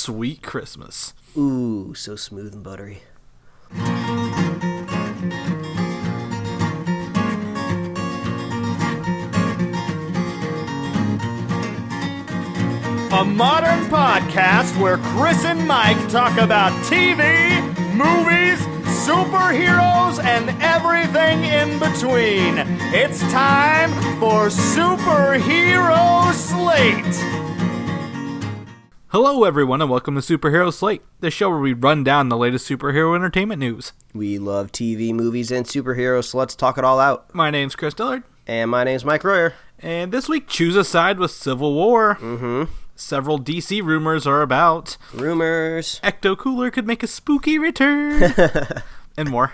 sweet Christmas. Ooh, so smooth and buttery. A modern podcast where Chris and Mike talk about TV, movies, superheroes, and everything in between. It's time for Superhero Slate. Hello, everyone, and welcome to Superhero Slate, the show where we run down the latest superhero entertainment news. We love TV, movies, and superheroes, so let's talk it all out. My name's Chris Dillard. And my name's Mike Royer. And this week, choose a side with Civil War. Several DC rumors are about. Rumors. Ecto Cooler could make a spooky return. And more.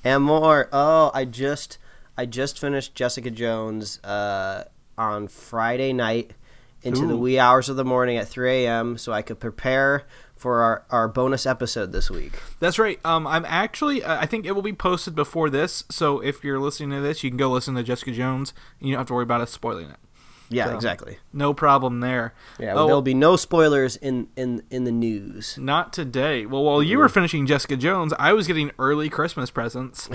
And more. Oh, I just finished Jessica Jones on Friday night into the wee hours of the morning at 3 a.m. so I could prepare for our bonus episode this week. That's right. I'm actually, I think it will be posted before this, so if you're listening to this, you can go listen to Jessica Jones, and you don't have to worry about us spoiling it. Yeah, so, exactly. No problem there. Yeah, there'll be no spoilers in the news. Not today. Well, while you were finishing Jessica Jones, I was getting early Christmas presents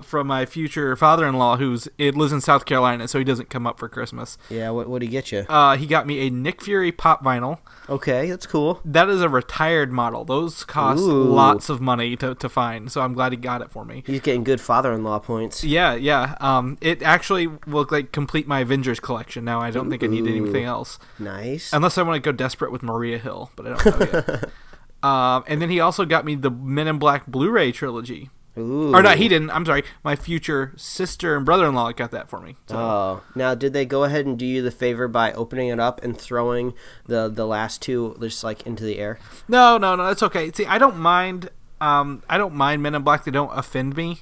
from my future father-in-law, it lives in South Carolina, so he doesn't come up for Christmas. Yeah, what did he get you? He got me a Nick Fury pop vinyl. Okay, that's cool. That is a retired model. Those cost lots of money to find, so I'm glad he got it for me. He's getting good father-in-law points. Yeah. It actually will complete my Avengers collection now. I don't think I need anything else. Nice. Unless I want to go desperate with Maria Hill, but I don't know yet. And then he also got me the Men in Black Blu-ray trilogy. Ooh. Or no, he didn't. I'm sorry. My future sister and brother-in-law got that for me. So. Oh. Now, did they go ahead and do you the favor by opening it up and throwing the last two just into the air? No. It's okay. See, I don't mind. I don't mind Men in Black. They don't offend me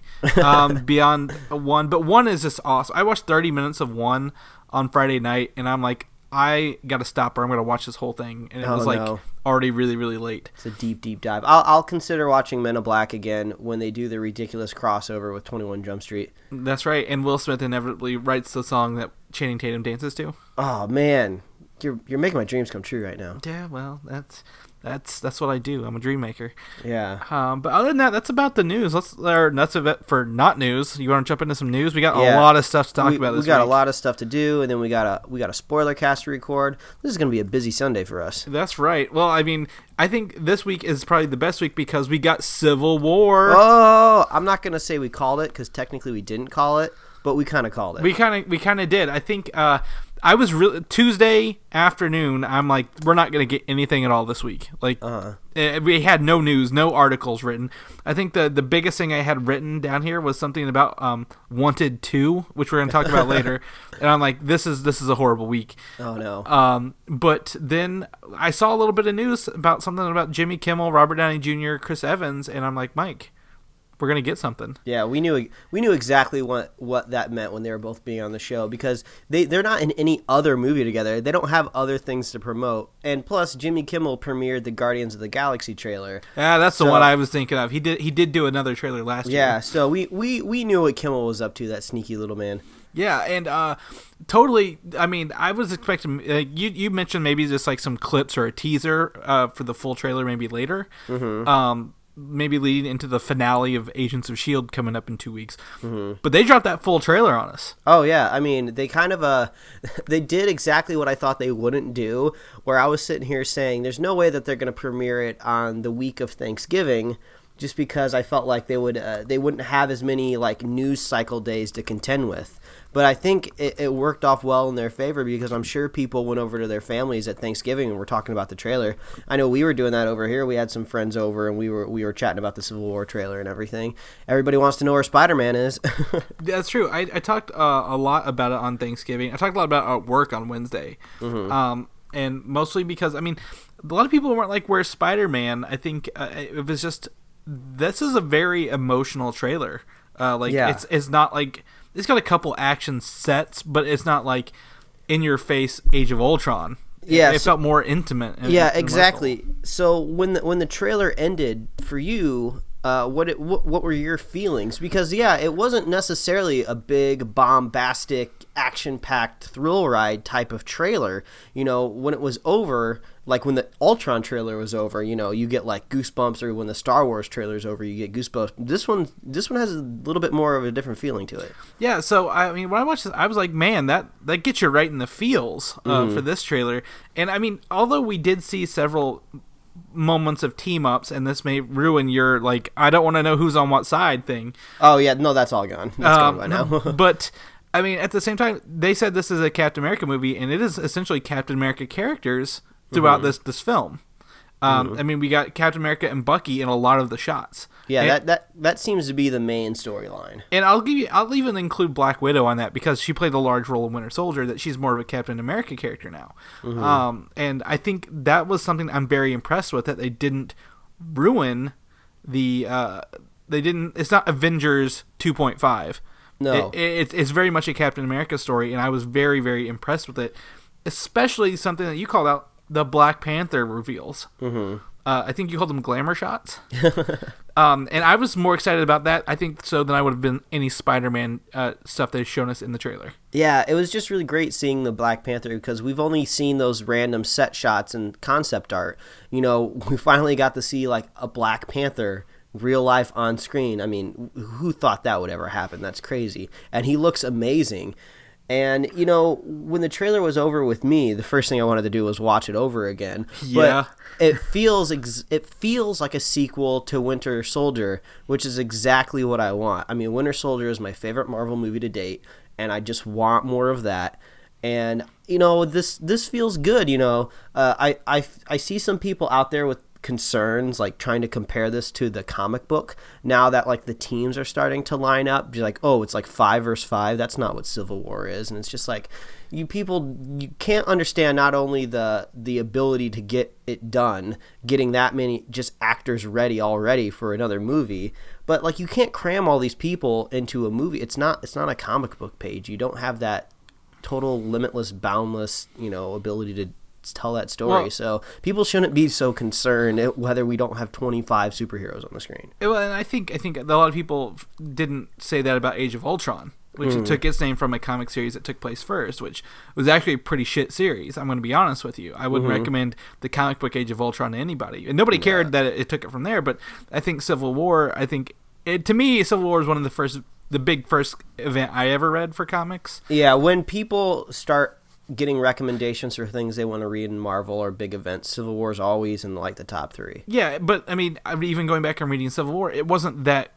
beyond one. But one is just awesome. I watched 30 minutes of one on Friday night, and I'm like, I got to stop or I'm going to watch this whole thing. And it was already really, really late. It's a deep, deep dive. I'll consider watching Men in Black again when they do the ridiculous crossover with 21 Jump Street. That's right. And Will Smith inevitably writes the song that Channing Tatum dances to. Oh, man. You're making my dreams come true right now. Yeah, well, that's what I do. I'm a dream maker. Yeah. But other than that, that's about the news. That's it for not news. You want to jump into some news? We got a lot of stuff to talk about this week. We got a lot of stuff to do, and then we got a spoiler cast to record. This is going to be a busy Sunday for us. That's right. Well, I mean, I think this week is probably the best week because we got Civil War. Oh, I'm not going to say we called it because technically we didn't call it, but we kind of called it. We kind of did. I think I was Tuesday afternoon. I'm like, we're not going to get anything at all this week. We had no news, no articles written. I think the biggest thing I had written down here was something about Wanted 2, which we're going to talk about later. And I'm like, this is a horrible week. Oh no. But then I saw a little bit of news about something about Jimmy Kimmel, Robert Downey Jr., Chris Evans, and I'm like, Mike, we're going to get something. Yeah, we knew exactly what that meant when they were both being on the show because they're not in any other movie together. They don't have other things to promote. And plus, Jimmy Kimmel premiered the Guardians of the Galaxy trailer. Yeah, that's the one I was thinking of. He did do another trailer last year. Yeah, so we knew what Kimmel was up to, that sneaky little man. Yeah, and totally, I mean, I was expecting, you mentioned maybe just some clips or a teaser for the full trailer maybe later. Mm-hmm. Maybe leading into the finale of Agents of S.H.I.E.L.D. coming up in 2 weeks. Mm-hmm. But they dropped that full trailer on us. Oh, yeah. I mean, they kind of they did exactly what I thought they wouldn't do, where I was sitting here saying there's no way that they're going to premiere it on the week of Thanksgiving just because I felt like they wouldn't have as many news cycle days to contend with. But I think it worked off well in their favor because I'm sure people went over to their families at Thanksgiving and were talking about the trailer. I know we were doing that over here. We had some friends over and we were chatting about the Civil War trailer and everything. Everybody wants to know where Spider-Man is. That's true. I talked a lot about it on Thanksgiving. I talked a lot about it at work on Wednesday. Mm-hmm. And mostly because, I mean, a lot of people weren't like, where's Spider-Man? I think it was just, this is a very emotional trailer. It's not like... It's got a couple action sets, but it's not in your face Age of Ultron. Yeah, it felt more intimate. Yeah, exactly. So when the trailer ended for you, what were your feelings? Because it wasn't necessarily a big bombastic action-packed thrill ride type of trailer. You know, when it was over, like when the Ultron trailer was over, you get like goosebumps, or when the Star Wars trailer is over, you get goosebumps. This one has a little bit more of a different feeling to it. Yeah, so I mean, when I watched this, I was like, man, that gets you right in the feels for this trailer. And I mean, although we did see several moments of team ups, and this may ruin your like, I don't want to know who's on what side thing. Oh yeah, no, that's all gone. That's gone by now. But I mean, at the same time, they said this is a Captain America movie, and it is essentially Captain America characters throughout this film. I mean, we got Captain America and Bucky in a lot of the shots. Yeah, and that seems to be the main storyline. And I'll even include Black Widow on that, because she played a large role in Winter Soldier, that she's more of a Captain America character now. And I think that was something I'm very impressed with, that they didn't ruin the it's not Avengers 2.5. No. It's very much a Captain America story, and I was very, very impressed with it. Especially something that you called out, the Black Panther reveals. I think you called them glamour shots. And I was more excited about that, I think, so than I would have been any Spider-Man stuff they've shown us in the trailer. Yeah, it was just really great seeing the Black Panther, because we've only seen those random set shots and concept art. We finally got to see like a Black Panther real life on screen. I mean, who thought that would ever happen? That's crazy. And he looks amazing. And, when the trailer was over with me, the first thing I wanted to do was watch it over again. Yeah. But it feels like a sequel to Winter Soldier, which is exactly what I want. I mean, Winter Soldier is my favorite Marvel movie to date, and I just want more of that. And, this feels good, I see some people out there with concerns, like trying to compare this to the comic book, now that like the teams are starting to line up. Be like, oh, it's like 5 versus 5. That's not what Civil War is. And it's just like, you can't understand not only the ability to get it done, getting that many just actors ready already for another movie, but like, you can't cram all these people into a movie. It's not a comic book page. You don't have that total limitless, boundless, ability to tell that story. Well, so people shouldn't be so concerned whether we don't have 25 superheroes on the screen. Well, and I think a lot of people didn't say that about Age of Ultron, which took its name from a comic series that took place first, which was actually a pretty shit series. I'm going to be honest with you. I wouldn't recommend the comic book Age of Ultron to anybody, and nobody cared that it took it from there. But I think Civil War. To me, Civil War is one of the big first event I ever read for comics. Yeah, when people start getting recommendations for things they want to read in Marvel or big events, Civil War is always in like the top 3. Yeah, but I mean, even going back and reading Civil War, it wasn't that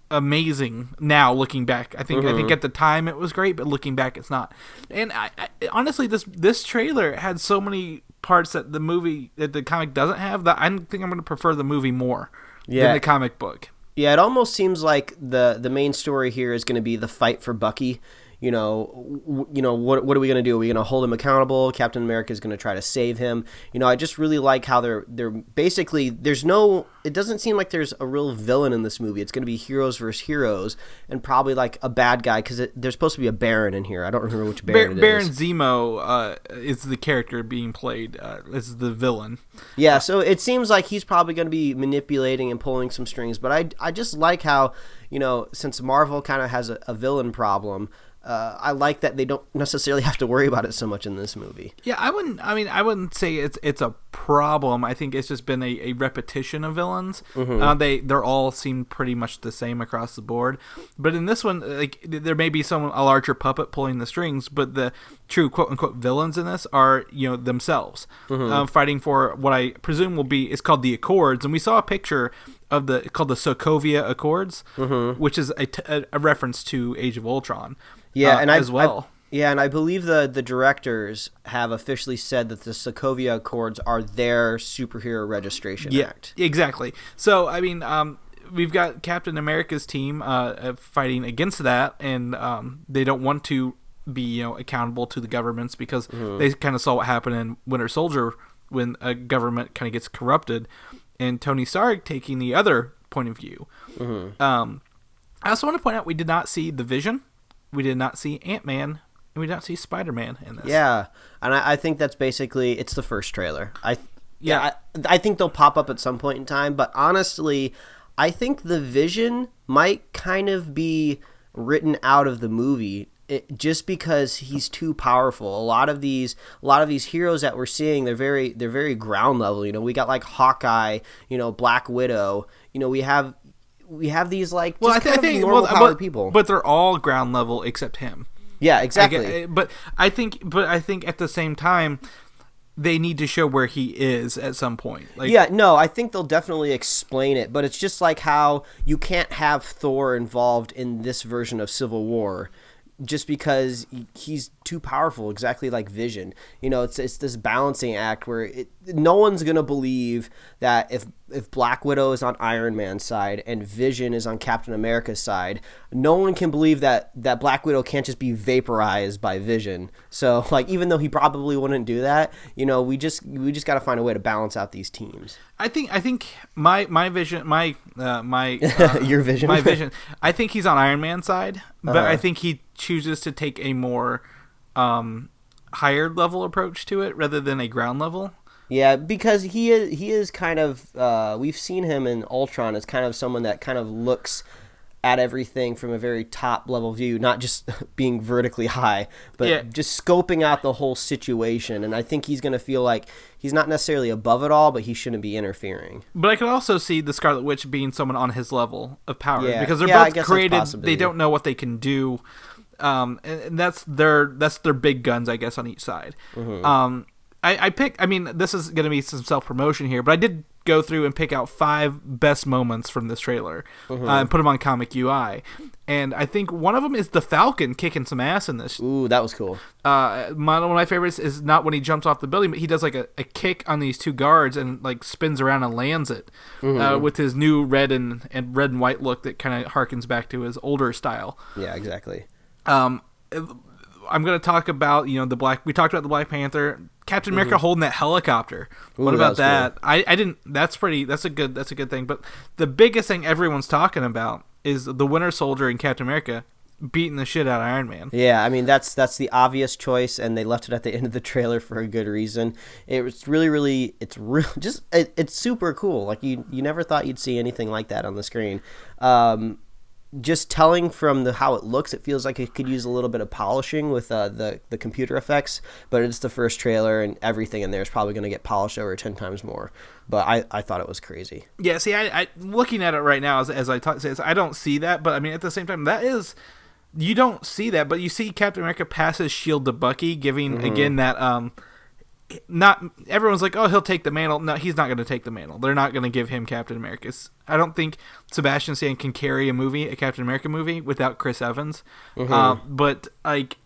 amazing. Now looking back, I think at the time it was great, but looking back, it's not. And I honestly, this trailer had so many parts that the comic doesn't have, that I think I'm going to prefer the movie more than the comic book. Yeah, it almost seems like the main story here is going to be the fight for Bucky. What are we going to do? Are we going to hold him accountable? Captain America is going to try to save him. I just really like how they're basically, it doesn't seem like there's a real villain in this movie. It's going to be heroes versus heroes, and probably like a bad guy, because there's supposed to be a Baron in here. I don't remember which Baron it is. Baron Zemo is the character being played. Is the villain. Yeah, so it seems like he's probably going to be manipulating and pulling some strings, but I just like how, since Marvel kind of has a villain problem, I like that they don't necessarily have to worry about it so much in this movie. Yeah, I wouldn't say it's a problem. I think it's just been a repetition of villains. They're all seem pretty much the same across the board. But in this one, like, there may be a larger puppet pulling the strings, but the true quote unquote villains in this are themselves fighting for what I presume it's called the Accords, and we saw a picture called the Sokovia Accords, which is a reference to Age of Ultron. Yeah, and as well. And I believe the directors have officially said that the Sokovia Accords are their superhero registration act. Exactly. So, I mean, we've got Captain America's team fighting against that, and they don't want to be accountable to the governments, because they kind of saw what happened in Winter Soldier when a government kind of gets corrupted, and Tony Stark taking the other point of view. I also want to point out we did not see the Vision. We did not see Ant-Man, and we did not see Spider-Man in this. Yeah, and I think that's basically, it's the first trailer. I think they'll pop up at some point in time, but honestly, I think the Vision might kind of be written out of the movie just because he's too powerful. A lot of these heroes that we're seeing, they're very ground level. We got like Hawkeye, Black Widow. We have these like just I think normal powered people, but they're all ground level except him. Yeah, exactly. But I think at the same time, they need to show where he is at some point. I think they'll definitely explain it, but it's just like how you can't have Thor involved in this version of Civil War just because he's too powerful, exactly like Vision. It's this balancing act where no one's going to believe that if Black Widow is on Iron Man's side and Vision is on Captain America's side, no one can believe that Black Widow can't just be vaporized by Vision. So, even though he probably wouldn't do that, we just got to find a way to balance out these teams. I think my vision, your vision, my vision. I think he's on Iron Man's side, but I think he chooses to take a more higher level approach to it rather than a ground level. Yeah, because he is kind of we've seen him in Ultron as kind of someone that kind of looks at everything from a very top level view, not just being vertically high, but just scoping out the whole situation. And I think he's going to feel like he's not necessarily above it all, but he shouldn't be interfering. But I can also see the Scarlet Witch being someone on his level of power because they're both created. They don't know what they can do. And that's their big guns, I guess, on each side. Mm-hmm. This is going to be some self-promotion here, but I did go through and pick out 5 best moments from this trailer and put them on ComicUI. And I think one of them is the Falcon kicking some ass in this. Ooh, that was cool. One of my favorites is not when he jumps off the building, but he does like a kick on these 2 guards and like spins around and lands it with his new red and white look that kind of harkens back to his older style. Yeah, exactly. I'm going to talk about, we talked about the Black Panther, Captain America holding that helicopter. Ooh, what about that? Cool. I didn't, that's a good thing. But the biggest thing everyone's talking about is the Winter Soldier and Captain America beating the shit out of Iron Man. Yeah, that's the obvious choice, and they left it at the end of the trailer for a good reason. It's it's super cool. Like you never thought you'd see anything like that on the screen. Just telling from how it looks, it feels like it could use a little bit of polishing with the computer effects, but it's the first trailer, and everything in there is probably going to get polished over 10 times more. But I thought it was crazy. Yeah, see, I looking at it right now as I talk, I don't see that, but at the same time, you don't see that, but you see Captain America pass his shield to Bucky, giving again that not everyone's like, oh, he'll take the mantle. No, he's not going to take the mantle. They're not going to give him Captain America's. I don't think Sebastian Stan can carry a Captain America movie without Chris Evans. But like,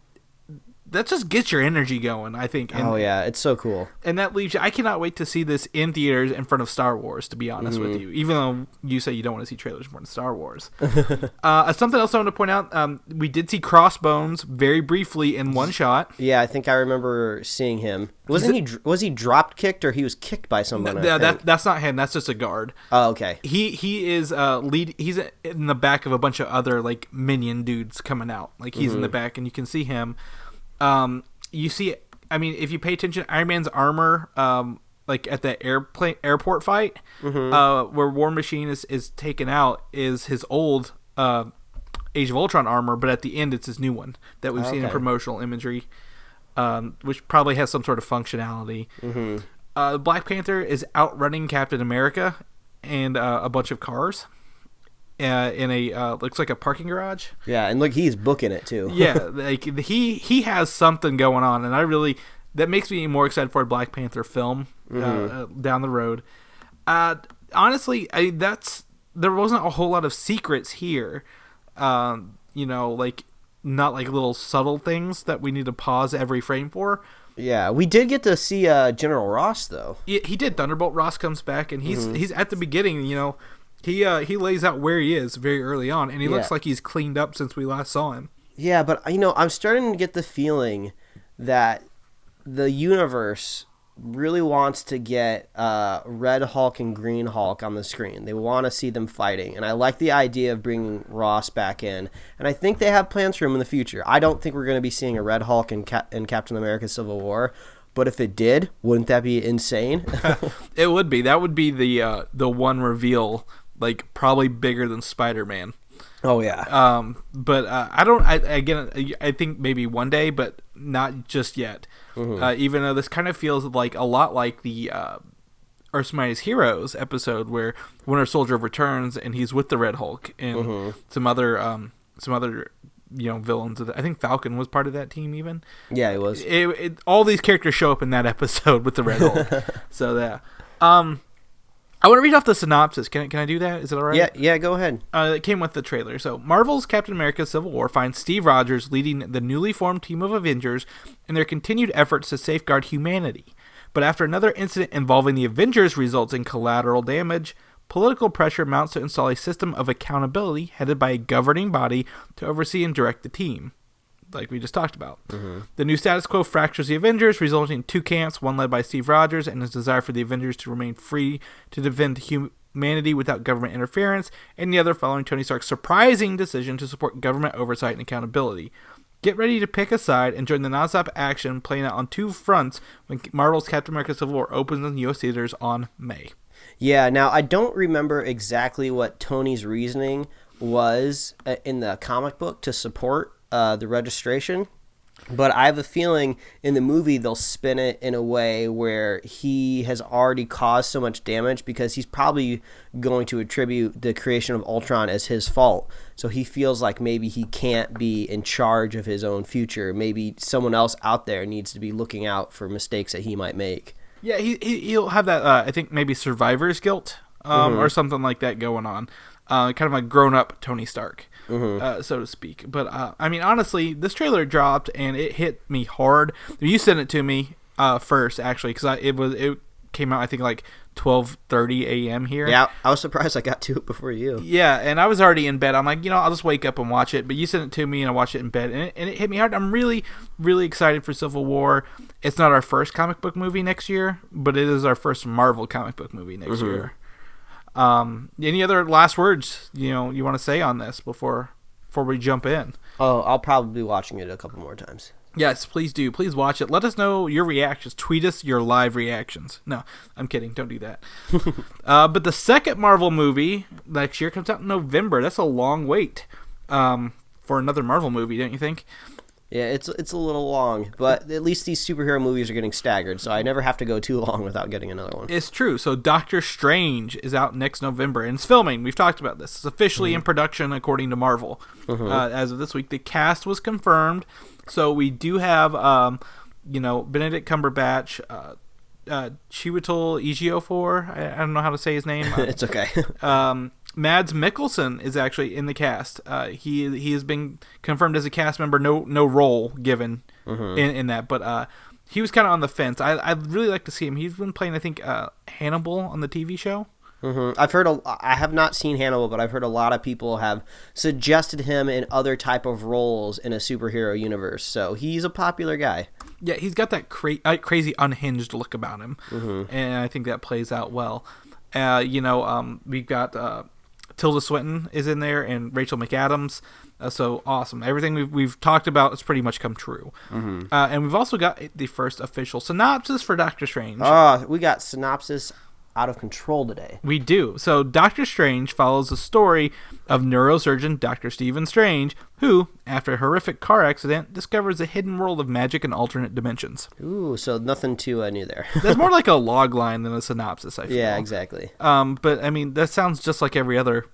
that just gets your energy going, I think. And, it's so cool. And that leaves you. I cannot wait to see this in theaters in front of Star Wars, to be honest with you. Even though you say you don't want to see trailers more than Star Wars. Something else I want to point out, we did see Crossbones very briefly in one shot. Yeah, I think I remember seeing him. Was he drop kicked or he was kicked by someone? That's not him. That's just a guard. Oh, okay. He is lead. He's in the back of a bunch of other like minion dudes coming out. Like he's in the back, and you can see him. You see, if you pay attention, Iron Man's armor, like at the airport fight, where War Machine is taken out, is his old Age of Ultron armor, but at the end it's his new one that we've seen in promotional imagery, which probably has some sort of functionality. Black Panther is outrunning Captain America and a bunch of cars. In a looks like a parking garage. Yeah, and look, he's booking it too. Yeah, like he has something going on, and that makes me more excited for a Black Panther film down the road. Honestly, there wasn't a whole lot of secrets here. Like not like little subtle things that we need to pause every frame for. Yeah, we did get to see General Ross though. He did. Thunderbolt Ross comes back, and he's at the beginning. He lays out where he is very early on, and he looks like he's cleaned up since we last saw him. Yeah, but I'm starting to get the feeling that the universe really wants to get Red Hulk and Green Hulk on the screen. They want to see them fighting, and I like the idea of bringing Ross back in, and I think they have plans for him in the future. I don't think we're going to be seeing a Red Hulk in Captain America Civil War, but if it did, wouldn't that be insane? It would be. That would be the one reveal, like probably bigger than Spider-Man. Oh yeah. But I think maybe one day, but not just yet. Even though this kind of feels like a lot like the Earth's Mightiest Heroes episode where Winter Soldier returns and he's with the Red Hulk and some other villains. I think Falcon was part of that team even. Yeah, he was. All these characters show up in that episode with the Red Hulk. So yeah. I want to read off the synopsis. Can I do that? Is it all right? Yeah, go ahead. It came with the trailer. So, Marvel's Captain America Civil War finds Steve Rogers leading the newly formed team of Avengers in their continued efforts to safeguard humanity. But after another incident involving the Avengers results in collateral damage, political pressure mounts to install a system of accountability headed by a governing body to oversee and direct the team, like we just talked about. The new status quo fractures the Avengers, resulting in two camps, one led by Steve Rogers and his desire for the Avengers to remain free to defend humanity without government interference, and the other following Tony Stark's surprising decision to support government oversight and accountability. Get ready to pick a side and join the nonstop action playing out on two fronts when Marvel's Captain America Civil War opens in U.S. theaters on May. Yeah, now I don't remember exactly what Tony's reasoning was in the comic book to support the registration, but I have a feeling in the movie they'll spin it in a way where he has already caused so much damage because he's probably going to attribute the creation of Ultron as his fault. So he feels like maybe he can't be in charge of his own future. Maybe someone else out there needs to be looking out for mistakes that he might make. Yeah, he'll have that, I think maybe survivor's guilt or something like that going on. Kind of a grown-up Tony Stark. So to speak. But I mean, honestly, this trailer dropped and it hit me hard. You sent it to me first, actually, because it came out I think like 12:30 a.m. here. Yeah, I was surprised I got to it before you. Yeah, and I was already in bed. I'm like, I'll just wake up and watch it. But you sent it to me and I watched it in bed, and it hit me hard. I'm really, really excited for Civil War. It's not our first comic book movie next year, but it is our first Marvel comic book movie next year. Any other last words you want to say on this before we jump in? Oh, I'll probably be watching it a couple more times. Yes, please do. Please watch it. Let us know your reactions. Tweet us your live reactions. No, I'm kidding. Don't do that. But the second Marvel movie next year comes out in November. That's a long wait for another Marvel movie, don't you think? Yeah, it's a little long, but at least these superhero movies are getting staggered, so I never have to go too long without getting another one. It's true. So Doctor Strange is out next November, and it's filming. We've talked about this. It's officially in production, according to Marvel. As of this week, the cast was confirmed. So we do have, Benedict Cumberbatch, Chiwetel Ejiofor. I don't know how to say his name. It's okay. Mads Mikkelsen is actually in the cast. He has been confirmed as a cast member. No role given in that, but he was kind of on the fence. I'd really like to see him. He's been playing, I think, Hannibal on the TV show. I've heard. I have not seen Hannibal, but I've heard a lot of people have suggested him in other type of roles in a superhero universe. So he's a popular guy. Yeah, he's got that crazy unhinged look about him, and I think that plays out well. We've got Tilda Swinton is in there and Rachel McAdams. So awesome. Everything we've talked about has pretty much come true. And we've also got the first official synopsis for Doctor Strange. We got synopsis out of control today. We do. So Doctor Strange follows the story of neurosurgeon Dr. Stephen Strange, who, after a horrific car accident, discovers a hidden world of magic and alternate dimensions. Ooh, so nothing too new there. That's more like a log line than a synopsis, I feel. Yeah, exactly. But I mean, that sounds just like every other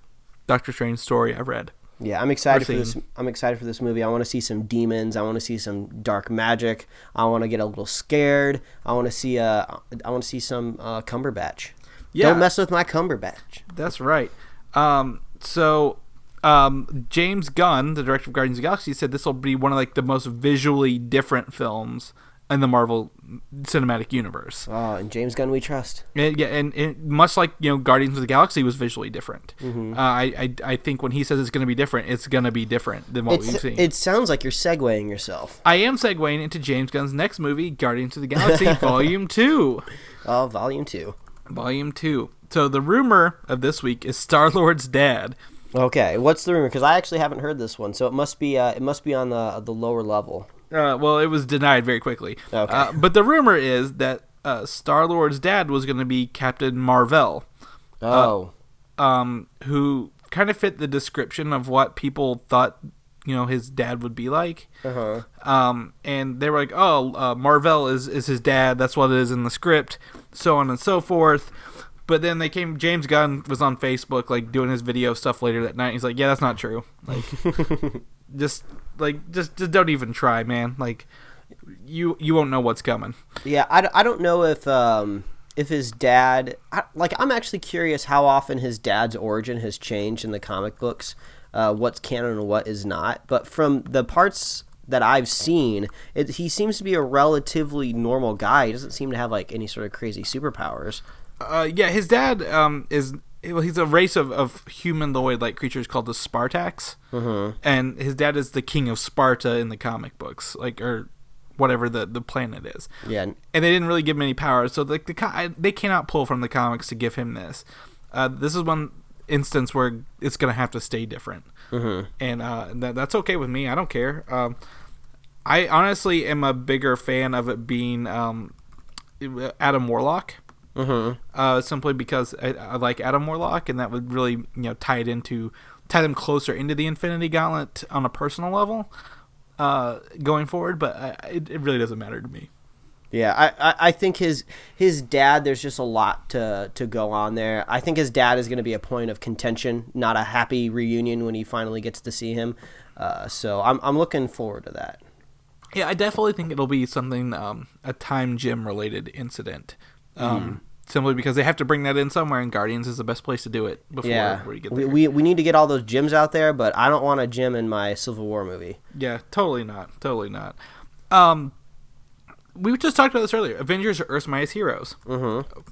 Doctor Strange story I've read. Yeah, I'm excited for this. I'm excited for this movie. I want to see some demons. I want to see some dark magic. I want to get a little scared. I want to see some Cumberbatch. Yeah. Don't mess with my Cumberbatch. That's right. James Gunn, the director of Guardians of the Galaxy, said this will be one of the most visually different films in the Marvel Cinematic Universe. Oh, and James Gunn we trust. And much like Guardians of the Galaxy was visually different. I think when he says it's going to be different, it's going to be different than what we've seen. It sounds like you're segueing yourself. I am segueing into James Gunn's next movie, Guardians of the Galaxy Volume 2. Oh, Volume 2. Volume 2. So the rumor of this week is Star-Lord's dad. Okay, what's the rumor? Because I actually haven't heard this one, so it must be on the lower level. Well, it was denied very quickly. Okay. But the rumor is that Star-Lord's dad was going to be Captain Marvel. Oh. Who kind of fit the description of what people thought, his dad would be like. And they were like, Marvel is his dad. That's what it is in the script, so on and so forth. But then James Gunn was on Facebook, like, doing his video stuff later that night. He's like, yeah, that's not true. Like, just don't even try, man. Like, you won't know what's coming. Yeah, I don't know if his dad, I'm actually curious how often his dad's origin has changed in the comic books, what's canon and what is not. But from the parts that I've seen, he seems to be a relatively normal guy. He doesn't seem to have like any sort of crazy superpowers. Yeah, his dad he's a race of humanoid-like creatures called the Spartax, and his dad is the king of Sparta in the comic books, or whatever the planet is. Yeah, and they didn't really give him any powers, so like they cannot pull from the comics to give him this. This is one instance where it's gonna have to stay different, and that's okay with me. I don't care. I honestly am a bigger fan of it being Adam Warlock. Simply because I like Adam Warlock, and that would really tie them closer into the Infinity Gauntlet on a personal level going forward. But it really doesn't matter to me. Yeah, I think his dad, there's just a lot to go on there. I think his dad is going to be a point of contention, not a happy reunion when he finally gets to see him. So I'm looking forward to that. Yeah, I definitely think it'll be something a Time Gem related incident. Simply because they have to bring that in somewhere, and Guardians is the best place to do it before you get there. We need to get all those gems out there, but I don't want a gem in my Civil War movie. Yeah, totally not. We just talked about this earlier. Avengers are Earth's Mightiest Heroes.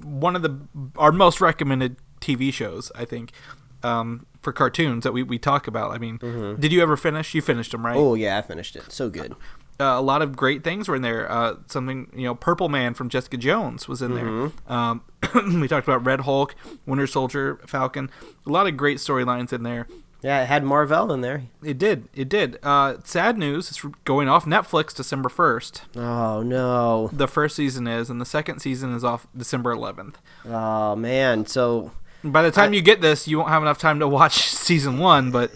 One of our most recommended TV shows, I think, for cartoons that we talk about. I mean, did you ever finish? You finished them, right? Oh, yeah, I finished it. So good. A lot of great things were in there. Purple Man from Jessica Jones was in there. We talked about Red Hulk, Winter Soldier, Falcon. A lot of great storylines in there. Yeah, it had Marvel in there. It did. Sad news. It's going off Netflix December 1st. Oh, no. The first season is, and the second season is off December 11th. Oh, man. So by the time you get this, you won't have enough time to watch season 1, but...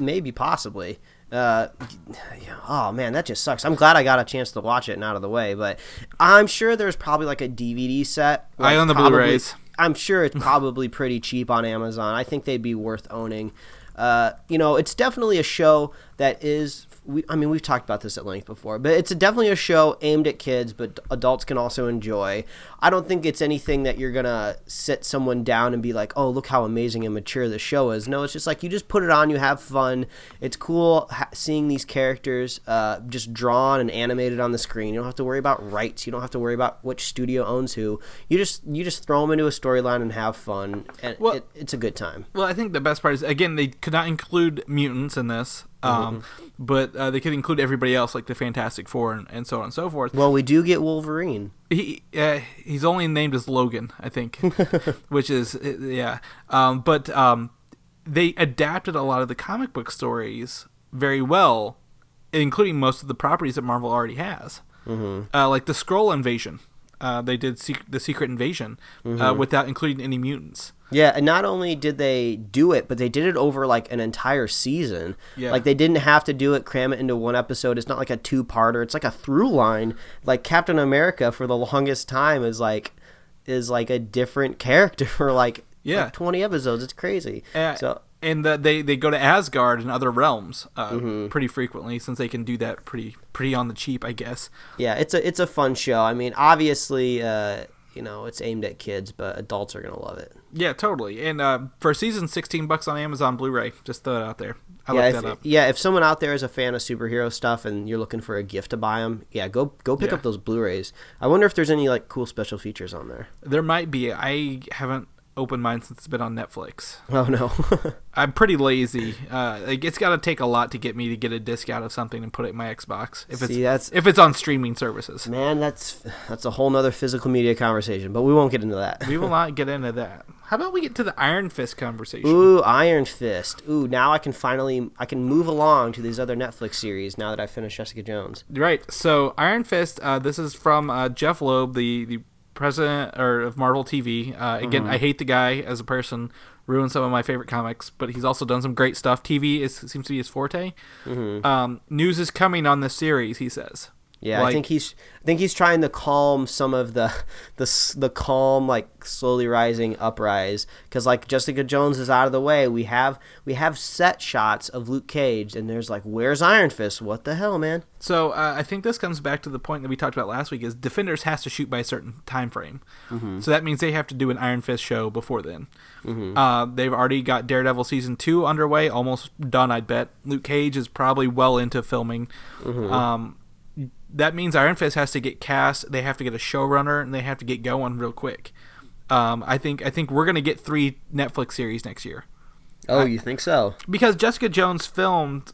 maybe, possibly. Oh man, that just sucks. I'm glad I got a chance to watch it and out of the way, but I'm sure there's probably like a DVD set. I own the Blu-rays. I'm sure it's probably pretty cheap on Amazon. I think they'd be worth owning. It's definitely a show that is... we've talked about this at length before, but it's definitely a show aimed at kids, but adults can also enjoy. I don't think it's anything that you're going to sit someone down and be like, oh, look how amazing and mature the show is. No, it's just like you just put it on, you have fun. It's cool seeing these characters just drawn and animated on the screen. You don't have to worry about rights. You don't have to worry about which studio owns who. You just throw them into a storyline and have fun, and it's a good time. Well, I think the best part is, again, they could not include mutants in this. But they could include everybody else, like the Fantastic Four and so on and so forth. Well, we do get Wolverine. He's only named as Logan, I think, which is, yeah. But they adapted a lot of the comic book stories very well, including most of the properties that Marvel already has. Like the Skrull invasion. They did the Secret Invasion without including any mutants. Yeah, and not only did they do it, but they did it over like an entire season. Yeah. Like they didn't have to do it, cram it into one episode. It's not like a two-parter. It's like a through line. Like Captain America for the longest time is like a different character for like 20 episodes. It's crazy. And they go to Asgard and other realms pretty frequently, since they can do that pretty on the cheap, I guess. Yeah, it's a fun show. I mean, obviously, it's aimed at kids, but adults are gonna love it. Yeah, totally. And for season, $16 on Amazon Blu-ray. Just throw it out there. I looked that up. Yeah, if someone out there is a fan of superhero stuff and you're looking for a gift to buy them, go pick up those Blu-rays. I wonder if there's any like cool special features on there. There might be. I haven't opened mine since it's been on Netflix. Oh no. I'm pretty lazy. It's got to take a lot to get me to get a disc out of something and put it in my Xbox if it's on streaming services. Man, that's a whole nother physical media conversation, but we won't get into that. We will not get into that. How about we get to the Iron Fist conversation? Ooh, Iron Fist. Ooh, now I can move along to these other Netflix series now that I've finished Jessica Jones. Right. So Iron Fist, this is from Jeph Loeb, the president of Marvel TV. Again, I hate the guy as a person. Ruined some of my favorite comics, but he's also done some great stuff. TV seems to be his forte. News is coming on this series, he says. Yeah, I think he's trying to calm some of the calm, like slowly rising uprise, because like Jessica Jones is out of the way. We have set shots of Luke Cage, and there's like, where's Iron Fist? What the hell, man? So I think this comes back to the point that we talked about last week: is Defenders has to shoot by a certain time frame, so that means they have to do an Iron Fist show before then. They've already got Daredevil season 2 underway, almost done, I'd bet. Luke Cage is probably well into filming. That means Iron Fist has to get cast. They have to get a showrunner, and they have to get going real quick. I think we're gonna get 3 Netflix series next year. Oh, you think so? Because Jessica Jones filmed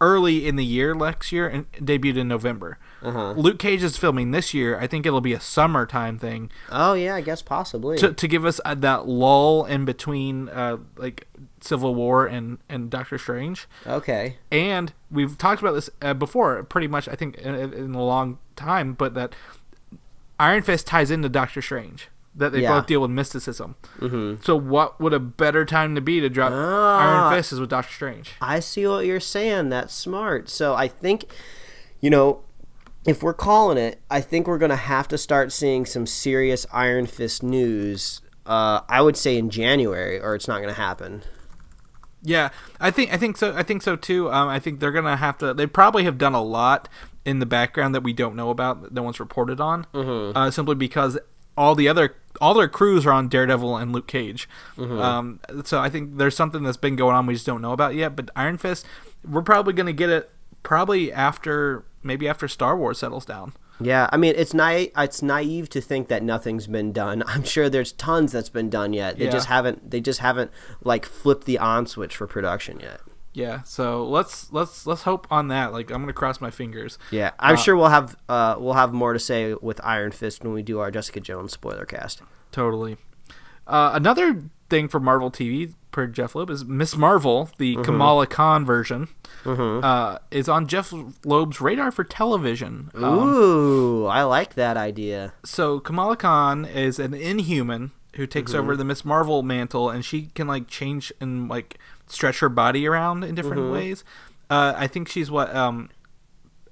early in the year next year and debuted in November. Luke Cage is filming this year. I think it'll be a summertime thing. Oh yeah, I guess possibly to give us that lull in between, like Civil War and Doctor Strange. Okay. And we've talked about this before, pretty much, I think, in a long time, but that Iron Fist ties into Doctor Strange. That they both deal with mysticism. So what would a better time to be to drop Iron Fist is with Doctor Strange? I see what you're saying. That's smart. So I think, if we're calling it, I think we're going to have to start seeing some serious Iron Fist news, I would say in January, or it's not going to happen. Yeah, I think so. I think so too. I think they're gonna have to. They probably have done a lot in the background that we don't know about, that no one's reported on. Simply because all their crews are on Daredevil and Luke Cage. So I think there's something that's been going on we just don't know about yet. But Iron Fist, we're probably gonna get it maybe after Star Wars settles down. Yeah, I mean, it's naive to think that nothing's been done. I'm sure there's tons that's been done yet. They just haven't like flipped the on switch for production yet. Yeah, so let's hope on that. Like, I'm gonna cross my fingers. Yeah, I'm sure we'll have more to say with Iron Fist when we do our Jessica Jones spoiler cast. Totally. Another thing for Marvel TV, per Jeph Loeb, is Miss Marvel, the Kamala Khan version, is on Jeph Loeb's radar for television. Ooh, I like that idea. So Kamala Khan is an Inhuman who takes over the Miss Marvel mantle, and she can like change and like stretch her body around in different ways. I think she's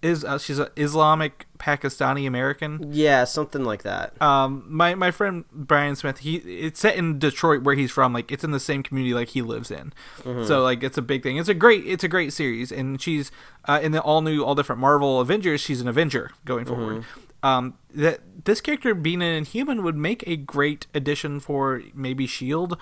she's an Islamic Pakistani American. Yeah, something like that. My friend Brian Smith, it's set in Detroit where he's from. Like, it's in the same community like he lives in. So like, it's a big thing. It's a great series, and she's in the all different Marvel Avengers. She's an Avenger going forward. This character being an Inhuman would make a great addition for maybe S.H.I.E.L.D.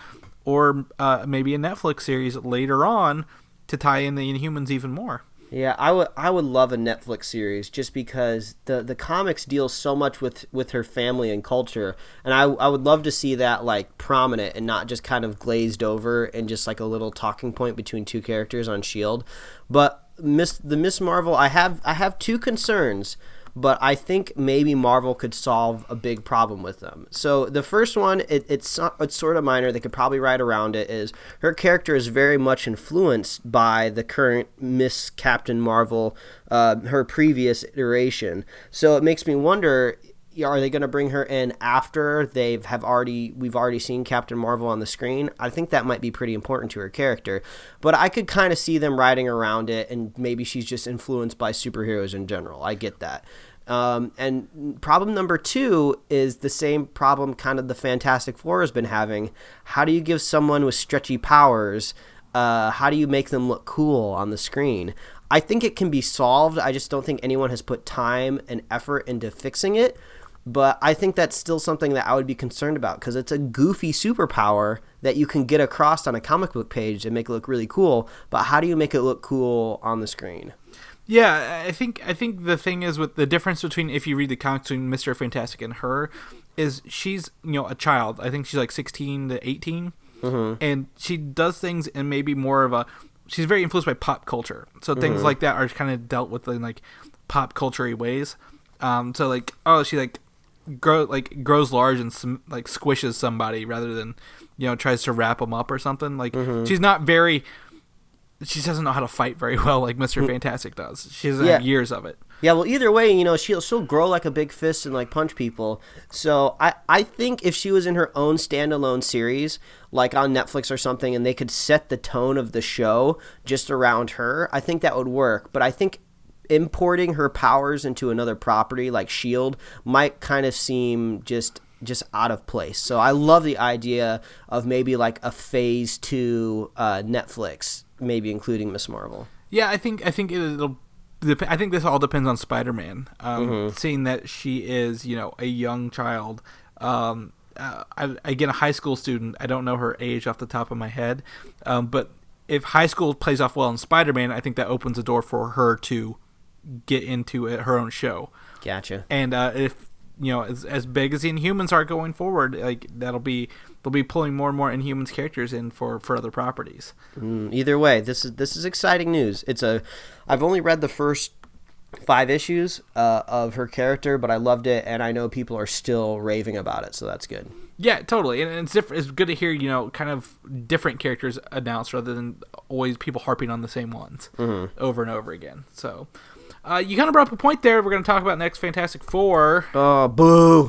or maybe a Netflix series later on to tie in the Inhumans even more. Yeah, I would love a Netflix series just because the comics deal so much with her family and culture, and I would love to see that like prominent and not just kind of glazed over and just like a little talking point between 2 characters on S.H.I.E.L.D. But the Miss Marvel, I have 2 concerns, but I think maybe Marvel could solve a big problem with them. So the first one, it's sort of minor. They could probably write around it. Is her character is very much influenced by the current Miss Captain Marvel, her previous iteration. So it makes me wonder, are they going to bring her in after we've already seen Captain Marvel on the screen? I think that might be pretty important to her character. But I could kind of see them writing around it, and maybe she's just influenced by superheroes in general. I get that. And problem number 2 is the same problem kind of the Fantastic Four has been having. How do you give someone with stretchy powers, how do you make them look cool on the screen? I think it can be solved. I just don't think anyone has put time and effort into fixing it. But I think that's still something that I would be concerned about, because it's a goofy superpower that you can get across on a comic book page and make it look really cool. But how do you make it look cool on the screen? Yeah, I think the thing is, with the difference between, if you read the comics between Mr. Fantastic and her, is she's a child. I think she's like 16 to 18, and she does things in maybe more of she's very influenced by pop culture. So things like that are kind of dealt with in like pop culture-y ways. So like, she like grows large and like squishes somebody rather than tries to wrap them up or something. Like she's not very. She doesn't know how to fight very well like Mr. Fantastic does. She doesn't have years of it. Yeah, well, either way, you know, she'll grow like a big fist and like punch people. So I think if she was in her own standalone series, like on Netflix or something, and they could set the tone of the show just around her, I think that would work. But I think importing her powers into another property like Shield might kind of seem just out of place. So I love the idea of maybe like a phase 2 Netflix, maybe including Miss Marvel. Yeah, I think it'll. I think this all depends on Spider-Man. Seeing that she is, you know, a young child. Again, a high school student. I don't know her age off the top of my head, but if high school plays off well in Spider-Man, I think that opens the door for her to get into her own show. Gotcha. And if you know, as big as the Inhumans are going forward, like they'll be pulling more and more Inhumans characters in for other properties. Either way, this is exciting news. I've only read the first 5 issues of her character, but I loved it, and I know people are still raving about it, so that's good. Yeah, totally, and it's different. It's good to hear, you know, kind of different characters announced rather than always people harping on the same ones over and over again. So. You kind of brought up a point there. We're going to talk about next Fantastic Four. Oh, boo.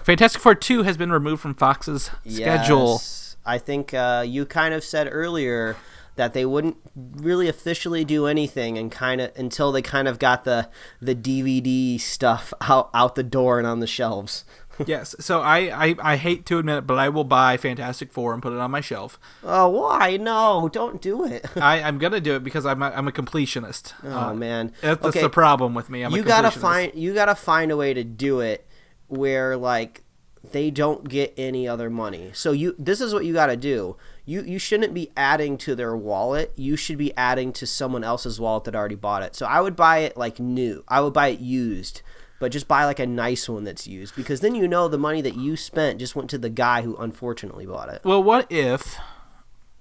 Fantastic Four 2 has been removed from Fox's schedule. I think you kind of said earlier that they wouldn't really officially do anything and until they kind of got the DVD stuff out the door and on the shelves. Yes, so I hate to admit it, but I will buy Fantastic Four and put it on my shelf. Oh, why? No, don't do it. I'm gonna do it because I'm a completionist. Oh man, that's the problem with me. You gotta find a way to do it where like they don't get any other money. So this is what you gotta do. You shouldn't be adding to their wallet. You should be adding to someone else's wallet that already bought it. So I would buy it like new. I would buy it used. But just buy like a nice one that's used, because then you know the money that you spent just went to the guy who unfortunately bought it. Well, what if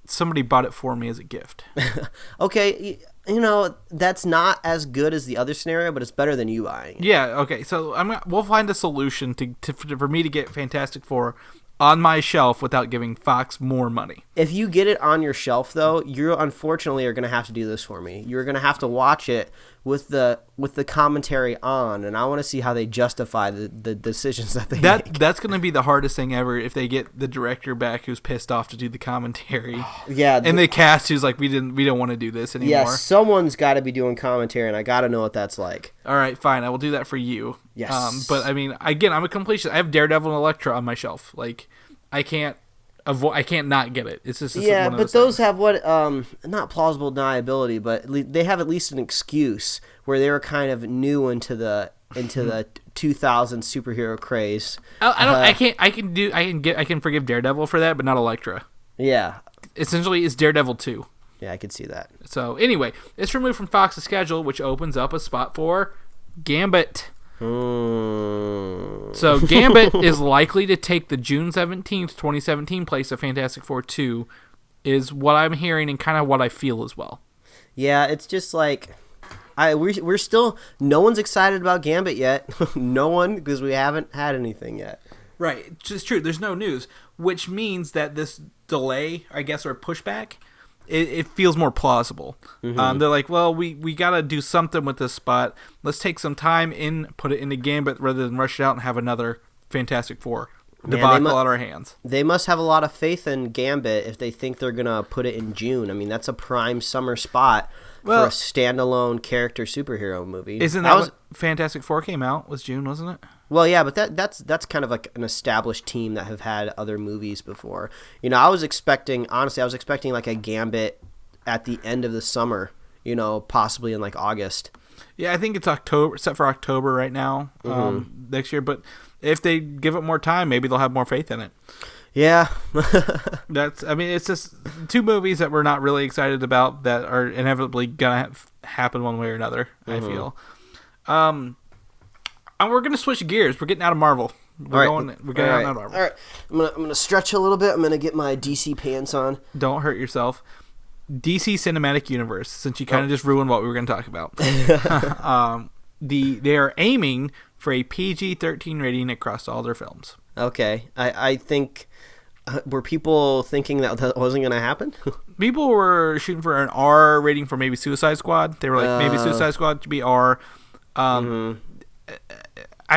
somebody bought it for me as a gift? Okay, you know, that's not as good as the other scenario, but it's better than you buying it. Yeah, okay. So we'll find a solution for me to get Fantastic Four on my shelf without giving Fox more money. If you get it on your shelf, though, you unfortunately are going to have to do this for me. You're going to have to watch it with the commentary on, and I want to see how they justify the decisions that they make. That's going to be the hardest thing ever if they get the director back who's pissed off to do the commentary. Yeah, and the cast who's like, we don't want to do this anymore. Yeah, someone's got to be doing commentary, and I got to know what that's like. All right, fine, I will do that for you. Yes. But I mean, again, I'm a completionist. I have Daredevil and Elektra on my shelf. Like, I can't not get it. It's just yeah, one of but those have what not plausible deniability, but they have at least an excuse where they were kind of new into the 2000 superhero craze. I can forgive Daredevil for that, but not Elektra. Yeah, essentially, it's Daredevil 2. Yeah, I could see that. So anyway, it's removed from Fox's schedule, which opens up a spot for Gambit. So Gambit is likely to take the June 17th, 2017 place of Fantastic Four 2, is what I'm hearing and kind of what I feel as well. Yeah, it's just like we're still, no one's excited about Gambit yet. No one, because we haven't had anything yet. Right, it's true. There's no news, which means that this delay, I guess, or pushback, it feels more plausible. Mm-hmm. They're like, well, we got to do something with this spot. Let's take some time put it into Gambit rather than rush it out and have another Fantastic Four debacle on our hands. They must have a lot of faith in Gambit if they think they're going to put it in June. I mean, that's a prime summer spot for a standalone character superhero movie. Isn't that what Fantastic Four came out? Was June, wasn't it? Well, yeah, but that's kind of like an established team that have had other movies before. You know, I was expecting like a Gambit at the end of the summer, you know, possibly in like August. Yeah, I think it's October, set for October right now, next year. But if they give it more time, maybe they'll have more faith in it. Yeah. It's just 2 movies that we're not really excited about that are inevitably going to happen one way or another, I feel. And we're going to switch gears. We're getting out of Marvel. We're getting out of Marvel. All right. I'm gonna stretch a little bit. I'm going to get my DC pants on. Don't hurt yourself. DC Cinematic Universe, since you kind of just ruined what we were going to talk about. They are aiming for a PG-13 rating across all their films. Okay. I think... were people thinking that wasn't going to happen? People were shooting for an R rating for maybe Suicide Squad. They were like, maybe Suicide Squad should be R. I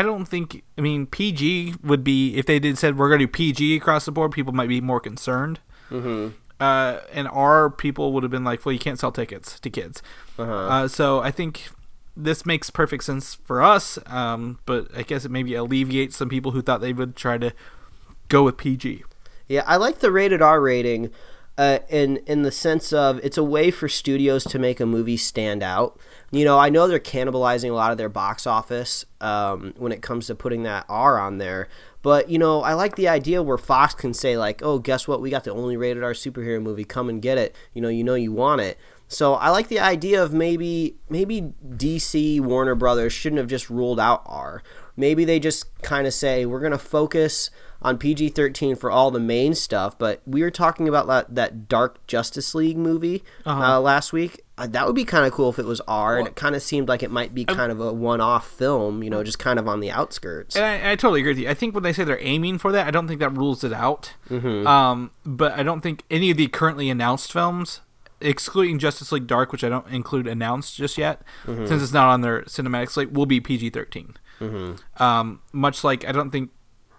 don't think. I mean, PG would be if they said we're going to do PG across the board. People might be more concerned. And R people would have been like, well, you can't sell tickets to kids. So I think this makes perfect sense for us. But I guess it maybe alleviates some people who thought they would try to go with PG. Yeah, I like the rated R rating. In the sense of it's a way for studios to make a movie stand out. You know, I know they're cannibalizing a lot of their box office when it comes to putting that R on there. But, you know, I like the idea where Fox can say, like, oh, guess what? We got the only rated R superhero movie. Come and get it. You know you want it. So I like the idea of maybe DC, Warner Brothers shouldn't have just ruled out R. Maybe they just kind of say, we're going to focus on PG-13 for all the main stuff, but we were talking about that Dark Justice League movie last week. That would be kind of cool if it was R, and it kind of seemed like it might be kind of a one-off film, you know, just kind of on the outskirts. And I totally agree with you. I think when they say they're aiming for that, I don't think that rules it out. But I don't think any of the currently announced films, excluding Justice League Dark, which I don't include announced just yet, since it's not on their cinematic slate, will be PG-13. Much like I don't think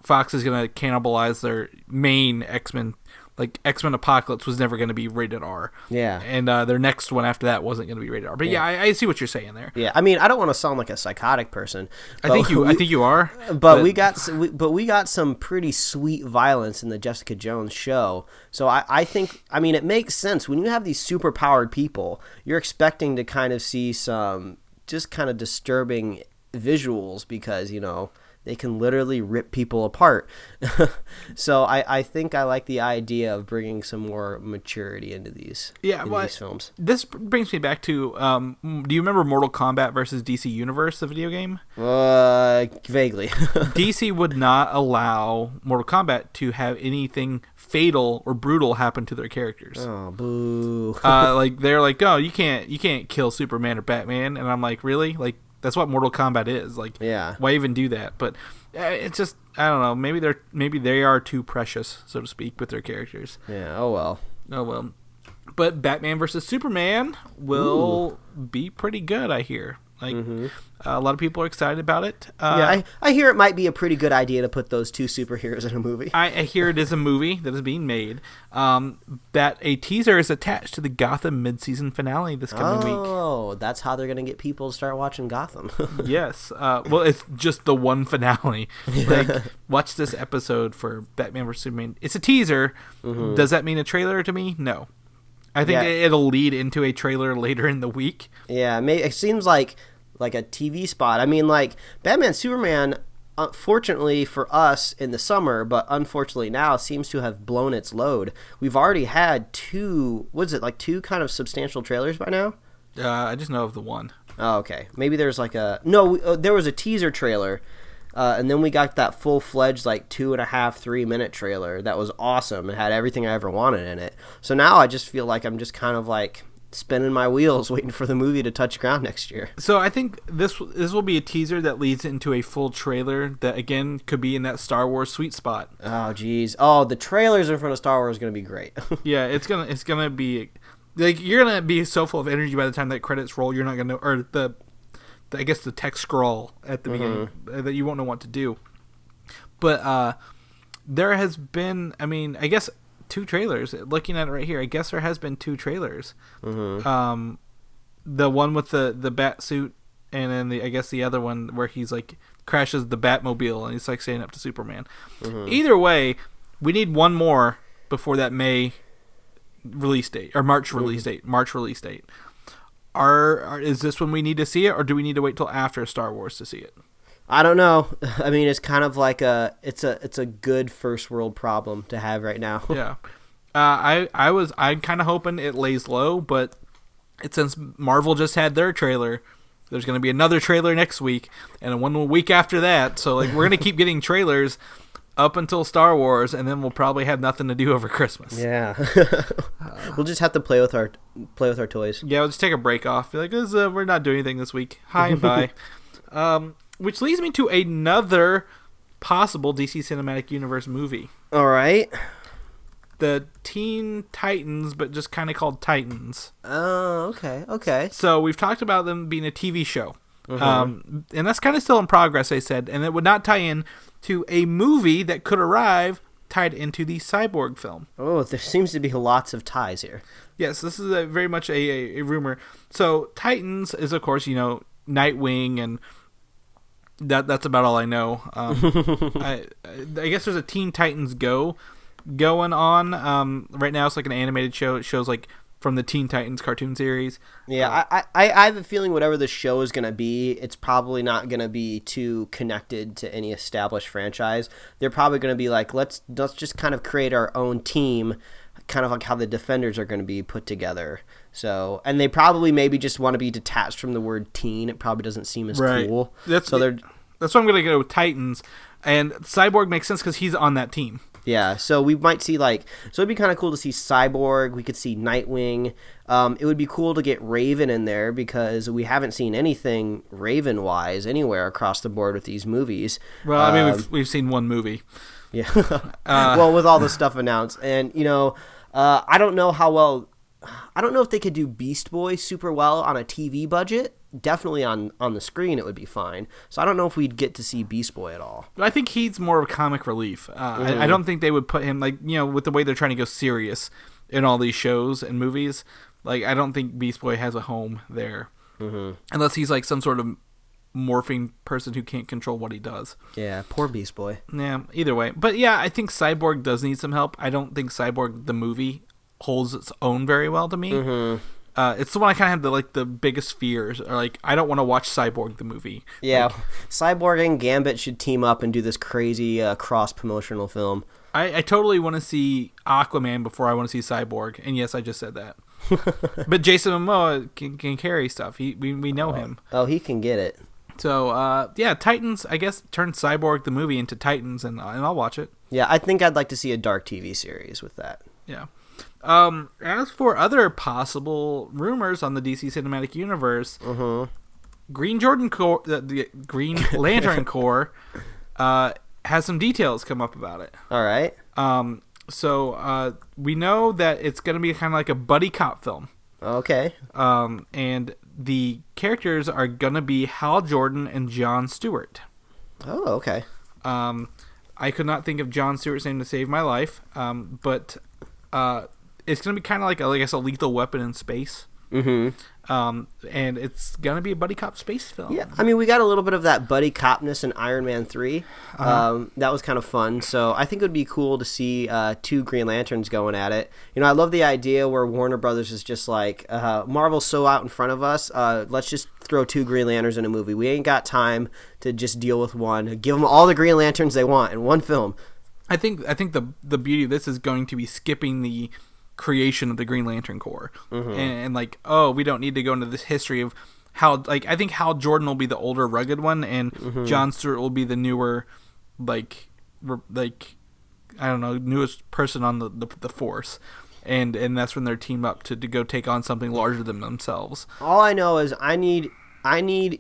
Fox is going to cannibalize their main X-Men. Like, X-Men Apocalypse was never going to be rated R. Yeah. And their next one after that wasn't going to be rated R. But yeah, I see what you're saying there. Yeah, I mean, I don't want to sound like a psychotic person. I think you are. But we got some pretty sweet violence in the Jessica Jones show. So I think, I mean, it makes sense. When you have these super powered people, you're expecting to kind of see some just kind of disturbing visuals because, you know, they can literally rip people apart. So I think I like the idea of bringing some more maturity into these films. This brings me back to, do you remember Mortal Kombat versus DC Universe, the video game? Vaguely. DC would not allow Mortal Kombat to have anything fatal or brutal happen to their characters. Oh, boo. Like, they're like, oh, you can't kill Superman or Batman. And I'm like, really? Like, that's what Mortal Kombat is. Like, why even do that? But it's just, I don't know. Maybe they are too precious, so to speak, with their characters. Yeah. Oh well. But Batman versus Superman will be pretty good, I hear. Like, a lot of people are excited about it. I hear it might be a pretty good idea to put those two superheroes in a movie. I hear it is a movie that is being made. That a teaser is attached to the Gotham mid-season finale this coming week. Oh, that's how they're going to get people to start watching Gotham. Yes. Well, it's just the one finale. Like, watch this episode for Batman vs. Superman. It's a teaser. Does that mean a trailer to me? No. I think it'll lead into a trailer later in the week. Yeah, it seems like a TV spot. I mean, like, Batman Superman, fortunately for us in the summer, but unfortunately now, seems to have blown its load. We've already had two kind of substantial trailers by now? I just know of the one. Oh, okay. Maybe there's there was a teaser trailer. And then we got that full-fledged, 2.5, 3 minute trailer that was awesome and had everything I ever wanted in it. So now I just feel like I'm just kind of spinning my wheels waiting for the movie to touch ground next year. So I think this will be a teaser that leads into a full trailer that, again, could be in that Star Wars sweet spot. Oh, geez. Oh, the trailers in front of Star Wars are going to be great. Yeah, it's gonna be... Like, you're going to be so full of energy by the time that credits roll, you're not going to... Or I guess the text scroll at the beginning that you won't know what to do. But there has been, I mean, I guess 2 trailers. Looking at it right here, I guess there has been 2 trailers. The one with the bat suit, and then the other one where he's crashes the Batmobile and he's standing up to Superman. Either way, we need one more before that May release date or March release date. Is this when we need to see it, or do we need to wait till after Star Wars to see it? I don't know. I mean, it's kind of like it's a good first world problem to have right now. Yeah. I'm kind of hoping it lays low, but since Marvel just had their trailer, there's going to be another trailer next week and one week after that. So we're going to keep getting trailers up until Star Wars, and then we'll probably have nothing to do over Christmas. Yeah. We'll just have to play with our toys. Yeah, we'll just take a break off. Be like, we're not doing anything this week. Hi and bye. Which leads me to another possible DC Cinematic Universe movie. All right. The Teen Titans, but just kind of called Titans. Oh, okay. So we've talked about them being a TV show. And that's kind of still in progress, they said. And it would not tie in to a movie that could arrive tied into the Cyborg film. Oh, there seems to be lots of ties here. Yes, this is very much a rumor. So Titans is, of course, Nightwing, and that's about all I know. I guess there's a Teen Titans Go going on right now. It's like an animated show. It shows like from the Teen Titans cartoon series. Yeah, I have a feeling whatever the show is going to be, it's probably not going to be too connected to any established franchise. They're probably going to be like, let's just kind of create our own team, kind of like how the Defenders are going to be put together. So, and they probably maybe just want to be detached from the word teen. It probably doesn't seem as cool. That's why I'm going to go with Titans. And Cyborg makes sense because he's on that team. Yeah, so we might see so it'd be kind of cool to see Cyborg. We could see Nightwing. It would be cool to get Raven in there because we haven't seen anything Raven-wise anywhere across the board with these movies. Well, I mean, we've seen one movie. Yeah. Well, with all the stuff announced. And, I don't know how well... I don't know if they could do Beast Boy super well on a TV budget. Definitely on the screen it would be fine. So I don't know if we'd get to see Beast Boy at all. I think he's more of comic relief. I don't think they would put him, with the way they're trying to go serious in all these shows and movies. I don't think Beast Boy has a home there. Unless he's some sort of morphing person who can't control what he does. Yeah, poor Beast Boy. Yeah, either way. But yeah, I think Cyborg does need some help. I don't think Cyborg, the movie, holds its own very well to me. It's the one I kind of have the biggest fears. Or I don't want to watch Cyborg the movie. Yeah, Cyborg and Gambit should team up and do this crazy cross-promotional film. I totally want to see Aquaman before I want to see Cyborg. And yes, I just said that. But Jason Momoa can carry stuff. We know him. Oh, he can get it. So, yeah, Titans, I guess, turn Cyborg the movie into Titans, and I'll watch it. Yeah, I think I'd like to see a dark TV series with that. Yeah. As for other possible rumors on the DC Cinematic Universe, Green Lantern Corps has some details come up about it. All right. So we know that it's going to be kind of like a buddy cop film. Okay. And the characters are going to be Hal Jordan and Jon Stewart. Oh, okay. I could not think of Jon Stewart's name to save my life, but it's going to be kind of like, I guess, a Lethal Weapon in space. And it's going to be a buddy cop space film. Yeah, I mean, we got a little bit of that buddy copness in Iron Man 3. That was kind of fun. So I think it would be cool to see two Green Lanterns going at it. I love the idea where Warner Brothers is just like, Marvel's so out in front of us, let's just throw two Green Lanterns in a movie. We ain't got time to just deal with one. Give them all the Green Lanterns they want in one film. I think the beauty of this is going to be skipping the creation of the Green Lantern Corps, and we don't need to go into this history of how, I think Hal Jordan will be the older rugged one, and Jon Stewart will be the newer, I don't know, newest person on the force, and that's when they're teamed up to go take on something larger than themselves. All I know is I need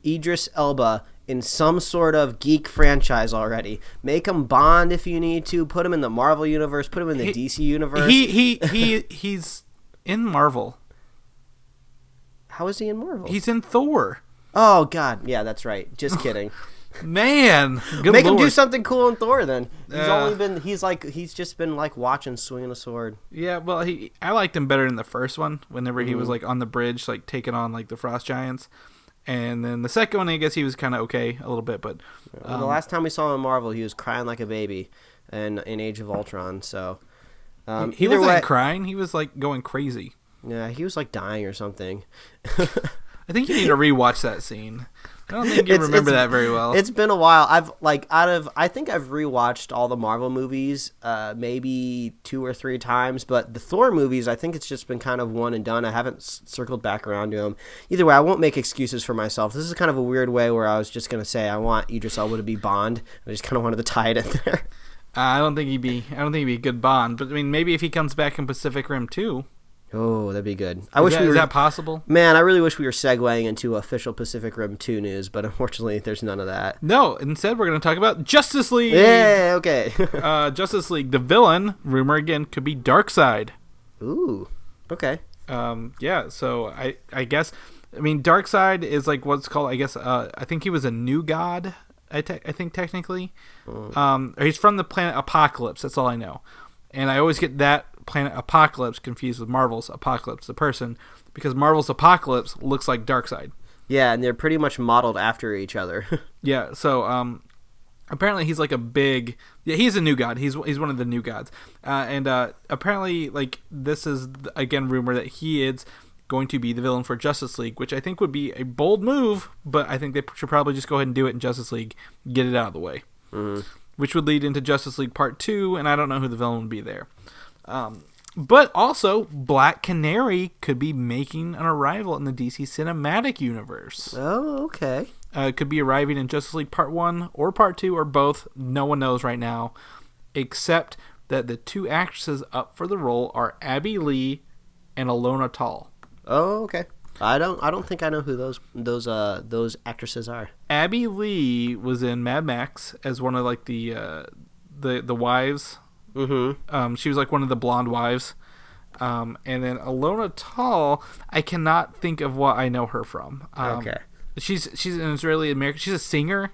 Idris Elba in some sort of geek franchise already. Make him Bond if you need to. Put him in the Marvel universe. Put him in the DC universe. He's in Marvel. How is he in Marvel? He's in Thor. Oh God, yeah, that's right. Just kidding. Man, good make Lord. him do something cool in Thor. Then he's just been watching swinging a sword. Yeah, well, I liked him better in the first one. Whenever he was on the bridge, taking on the Frost Giants. And then the second one, I guess he was kind of okay a little bit, but the last time we saw him in Marvel, he was crying like a baby, in Age of Ultron. So he wasn't crying; he was going crazy. Yeah, he was dying or something. I think you need to rewatch that scene. I don't think you remember that very well. It's been a while. I think I've rewatched all the Marvel movies maybe 2 or 3 times, but the Thor movies, I think it's just been kind of one and done. I haven't circled back around to them. Either way, I won't make excuses for myself. This is kind of a weird way where I was just going to say I want Idris Elba to be Bond. I just kind of wanted to tie it in there. I don't think he'd be a good Bond, but I mean, maybe if he comes back in Pacific Rim 2. Oh, that'd be good. Is that possible? Man, I really wish we were segueing into official Pacific Rim 2 news, but unfortunately, there's none of that. No, instead we're going to talk about Justice League. Yeah, okay. Justice League, the villain, rumor again, could be Darkseid. Ooh, okay. Yeah, so I guess I mean, Darkseid is like what's called, I guess, I think he was a new god, I think technically. Or he's from the planet Apocalypse, that's all I know. And I always get that planet Apocalypse confused with Marvel's Apocalypse, the person, because Marvel's Apocalypse looks like Darkseid. Yeah, and they're pretty much modeled after each other. Yeah, so apparently he's like a big... Yeah, he's a new god. He's one of the new gods. And apparently, like, this is, again, rumor that he is going to be the villain for Justice League, which I think would be a bold move, but I think they should probably just go ahead and do it in Justice League, get it out of the way. Mm-hmm. Which would lead into Justice League Part 2, and I don't know who the villain would be there. But also, Black Canary could be making an arrival in the DC Cinematic Universe. Oh, okay. It could be arriving in Justice League Part 1 or Part 2 or both. No one knows right now, except that the two actresses up for the role are Abby Lee and Alona Tall. Oh, okay. I don't think I know who those actresses are. Abby Lee was in Mad Max as one of like the wives. Mm-hmm. She was like one of the blonde wives. And then Alona Tall, I cannot think of what I know her from. Okay. She's an Israeli American. She's a singer.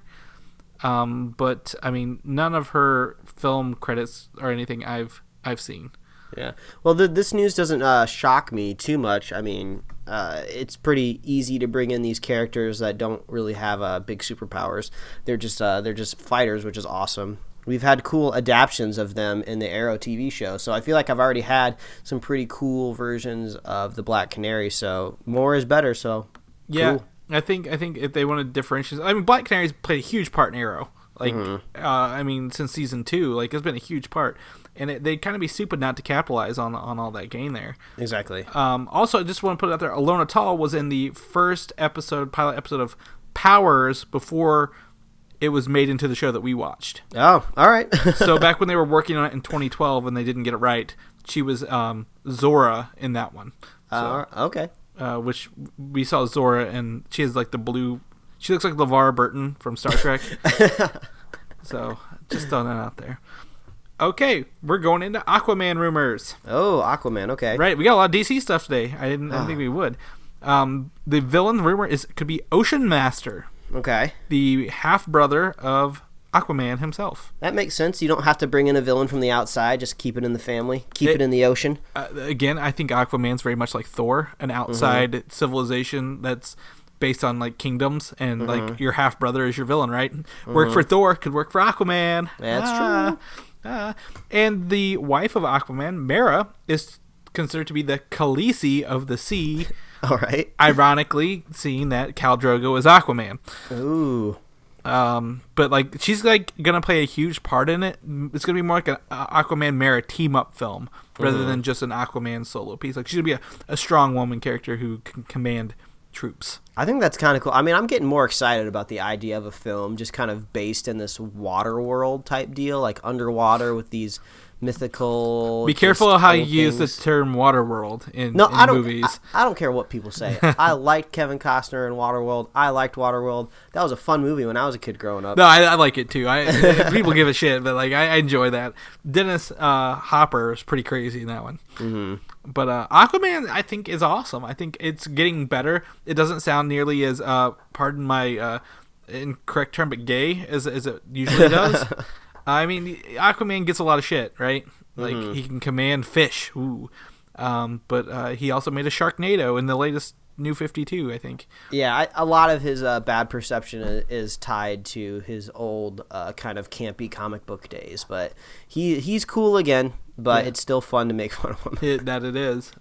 But I mean, none of her film credits or anything I've seen. Yeah. Well, this news doesn't shock me too much. I mean, it's pretty easy to bring in these characters that don't really have big superpowers. They're just fighters, which is awesome. We've had cool adaptions of them in the Arrow TV show, so I feel like I've already had some pretty cool versions of the Black Canary. So more is better. So yeah, cool. I think if they want to differentiate, I mean, Black Canary's played a huge part in Arrow. Like, I mean, since season 2, like, it's been a huge part. And they'd kind of be stupid not to capitalize on all that gain there. Exactly. Also, I just want to put it out there, Alona Tall was in the first pilot episode of Powers before it was made into the show that we watched. Oh, all right. So back when they were working on it in 2012 and they didn't get it right, she was Zora in that one. So, okay. Which we saw Zora, and she has like the blue... She looks like LeVar Burton from Star Trek. So, just throwing that out there. Okay, we're going into Aquaman rumors. Oh, Aquaman, okay. Right, we got a lot of DC stuff today. I didn't think we would. The villain rumor could be Ocean Master. Okay. The half-brother of Aquaman himself. That makes sense. You don't have to bring in a villain from the outside. Just keep it in the family. Keep it in the ocean. Again, I think Aquaman's very much like Thor, an outside civilization that's based on like kingdoms, and like your half brother is your villain, right? Work for Thor could work for Aquaman. That's true. And the wife of Aquaman, Mera, is considered to be the Khaleesi of the sea. All right. Ironically, seeing that Khal Drogo is Aquaman. Ooh. But like she's like gonna play a huge part in it. It's gonna be more like an Aquaman Mera team up film rather than just an Aquaman solo piece. Like she's gonna be a strong woman character who can command troops. I think that's kind of cool. I mean, I'm getting more excited about the idea of a film just kind of based in this water world type deal, like underwater with these mythical... Be careful of how you use the term waterworld in movies. I don't care what people say. I liked Kevin Costner in Waterworld. I liked Waterworld. That was a fun movie when I was a kid growing up. No, I like it too. People give a shit, but like I enjoy that. Dennis Hopper is pretty crazy in that one. Mm-hmm. But Aquaman, I think, is awesome. I think it's getting better. It doesn't sound nearly as, pardon my incorrect term, but gay as it usually does. I mean, Aquaman gets a lot of shit, right? Like, he can command fish. Ooh. But he also made a Sharknado in the latest New 52, I think. Yeah, a lot of his bad perception is tied to his old kind of campy comic book days. But he's cool again, but it's still fun to make fun of him. That it is.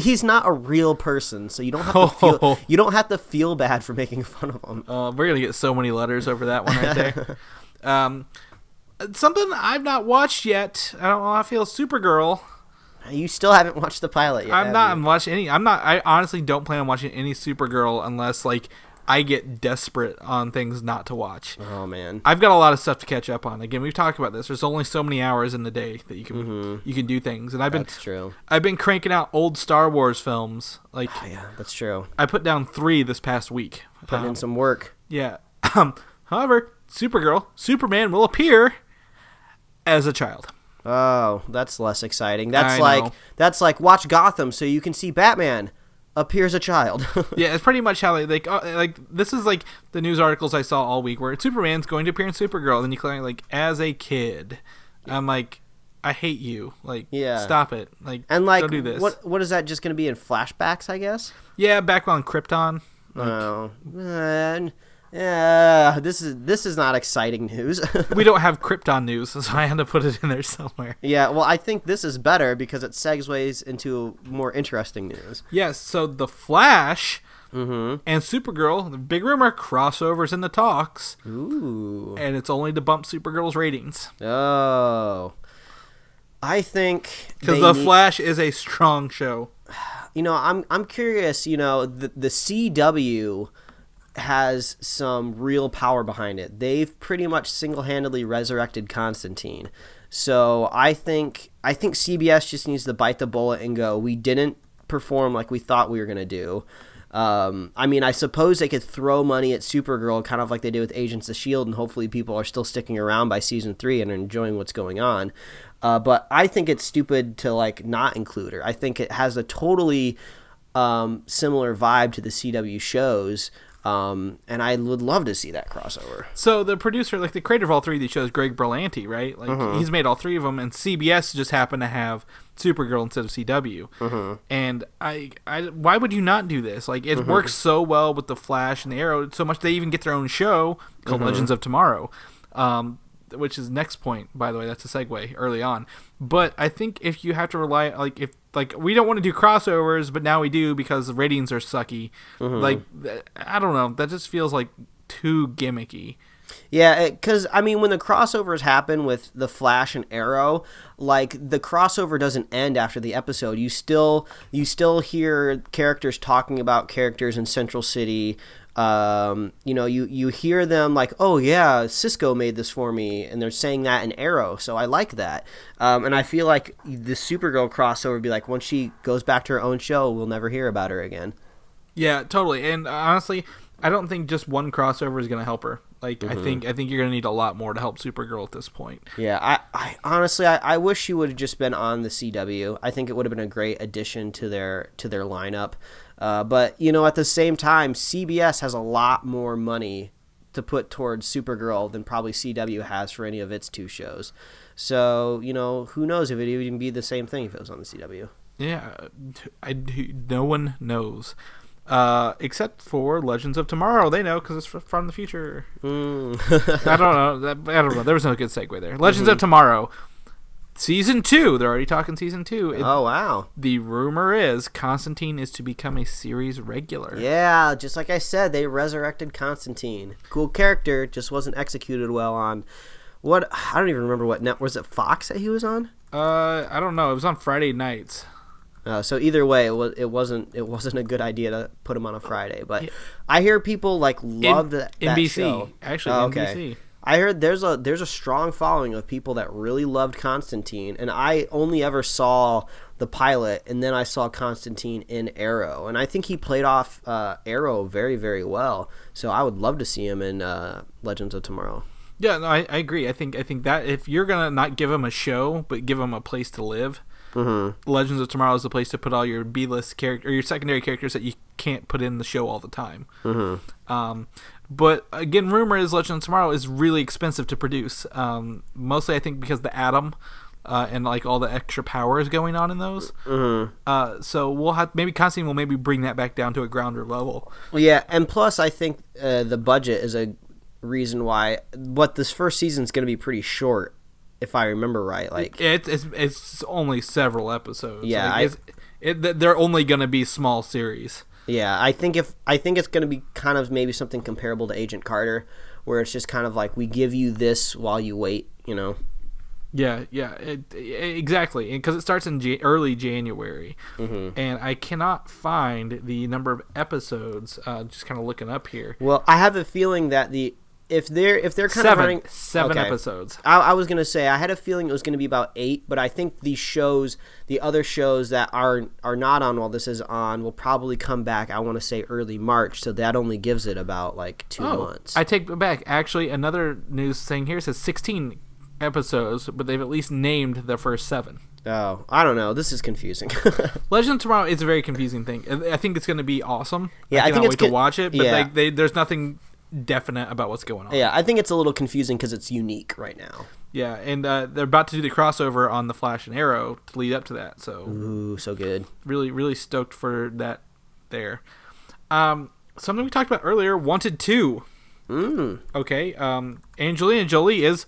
He's not a real person, so you don't have to feel bad for making fun of him. We're gonna get so many letters over that one right there. Something I've not watched yet. I don't know how I feel. Supergirl. You still haven't watched the pilot yet. I honestly don't plan on watching any Supergirl unless like I get desperate on things not to watch. Oh man, I've got a lot of stuff to catch up on. Again, we've talked about this. There's only so many hours in the day that you can do things, and that's true. I've been cranking out old Star Wars films. Like, yeah, that's true. I put down 3 this past week. Putting in some work. Yeah. However, Superman will appear as a child. Oh, that's less exciting. That's like watch Gotham so you can see Batman. appears a child. Yeah, it's pretty much how they like this is like the news articles I saw all week where Superman's going to appear in Supergirl, and then you click like as a kid. I'm like, I hate you. Like, stop it. Like, and like, don't do this. What is that just going to be in flashbacks? I guess. Yeah, back on Krypton. Like, oh man. Yeah, this is not exciting news. We don't have Krypton news, so I had to put it in there somewhere. Yeah, well, I think this is better because it segues into more interesting news. Yes, so The Flash and Supergirl, the big rumor, crossovers in the talks. Ooh. And it's only to bump Supergirl's ratings. Oh. I think... Because The Flash is a strong show. You know, I'm curious, you know, the CW... has some real power behind it. They've pretty much single-handedly resurrected Constantine. So I think CBS just needs to bite the bullet and go, we didn't perform like we thought we were going to do. I mean, I suppose they could throw money at Supergirl kind of like they did with Agents of S.H.I.E.L.D., and hopefully people are still sticking around by season 3 and are enjoying what's going on. But I think it's stupid to like not include her. I think it has a totally similar vibe to the CW shows. And I would love to see that crossover. So the producer, like the creator of all three of these shows, Greg Berlanti, right? Like he's made all three of them, and CBS just happened to have Supergirl instead of CW. And why would you not do this? Like it works so well with the Flash and the Arrow, so much they even get their own show called Legends of Tomorrow, which is next point, by the way. That's a segue early on. But I think if you have to rely, like we don't want to do crossovers, but now we do because the ratings are sucky. Like, I don't know. That just feels like too gimmicky. Yeah, because, I mean, when the crossovers happen with The Flash and Arrow, like, the crossover doesn't end after the episode. You still hear characters talking about characters in Central City. You know, you hear them like, oh yeah, Cisco made this for me, and they're saying that in Arrow, so I like that. And I feel like the Supergirl crossover would be like, once she goes back to her own show, we'll never hear about her again. Yeah, totally. And honestly, I don't think just one crossover is going to help her. Like, I think you're going to need a lot more to help Supergirl at this point. Yeah, I honestly, I wish she would have just been on the CW. I think it would have been a great addition to their lineup. But, you know, at the same time, CBS has a lot more money to put towards Supergirl than probably CW has for any of its two shows. So, you know, who knows if it would even be the same thing if it was on the CW. Yeah, no one knows. Except for Legends of Tomorrow. They know because it's from the future. I don't know. There was no good segue there. Legends of Tomorrow. Season 2. They're already talking Season 2. Oh, wow. The rumor is Constantine is to become a series regular. Yeah, just like I said, they resurrected Constantine. Cool character, just wasn't executed well on... What? I don't even remember what network. Was it Fox that he was on? I don't know. It was on Friday nights. So either way, it wasn't a good idea to put him on a Friday. But I hear people like love that NBC, show. Actually, NBC. I heard there's a strong following of people that really loved Constantine, and I only ever saw the pilot, and then I saw Constantine in Arrow, and I think he played off Arrow very, very well. So I would love to see him in Legends of Tomorrow. Yeah, no, I agree. I think that if you're gonna not give him a show, but give him a place to live. Legends of Tomorrow is the place to put all your B-list character or your secondary characters that you can't put in the show all the time. But again, rumor is Legends of Tomorrow is really expensive to produce. Mostly, I think because the Atom and like all the extra power is going on in those. So we'll have Constantine will maybe bring that back down to a grounder level. Well, yeah, and plus I think the budget is a reason why. What this first season is going to be pretty short. If I remember right, like it's only several episodes. Yeah, like they're only going to be small series. Yeah, I think it's going to be kind of maybe something comparable to Agent Carter, where it's just kind of like we give you this while you wait, you know. Yeah, exactly, because it starts in early January, and I cannot find the number of episodes. Just kind of looking up here. Well, I have a feeling that if they're kind of running seven episodes. I was gonna say I had a feeling it was gonna be about 8, but I think these shows, the other shows that are not on while this is on, will probably come back. I want to say early March, so that only gives it about like 2 months. I take it back. Actually, another news thing here says 16 episodes, but they've at least named the first 7. Oh, I don't know. This is confusing. Legend of Tomorrow is a very confusing thing. I think it's going to be awesome. Yeah, I cannot wait to it's watch it, but yeah. there's nothing definite about what's going on. Yeah, I think it's a little confusing because it's unique right now. Yeah, and they're about to do the crossover on The Flash and Arrow to lead up to that. So Ooh, so good. really, really stoked for that there. Something we talked about earlier, Wanted 2. Okay, Angelina Jolie is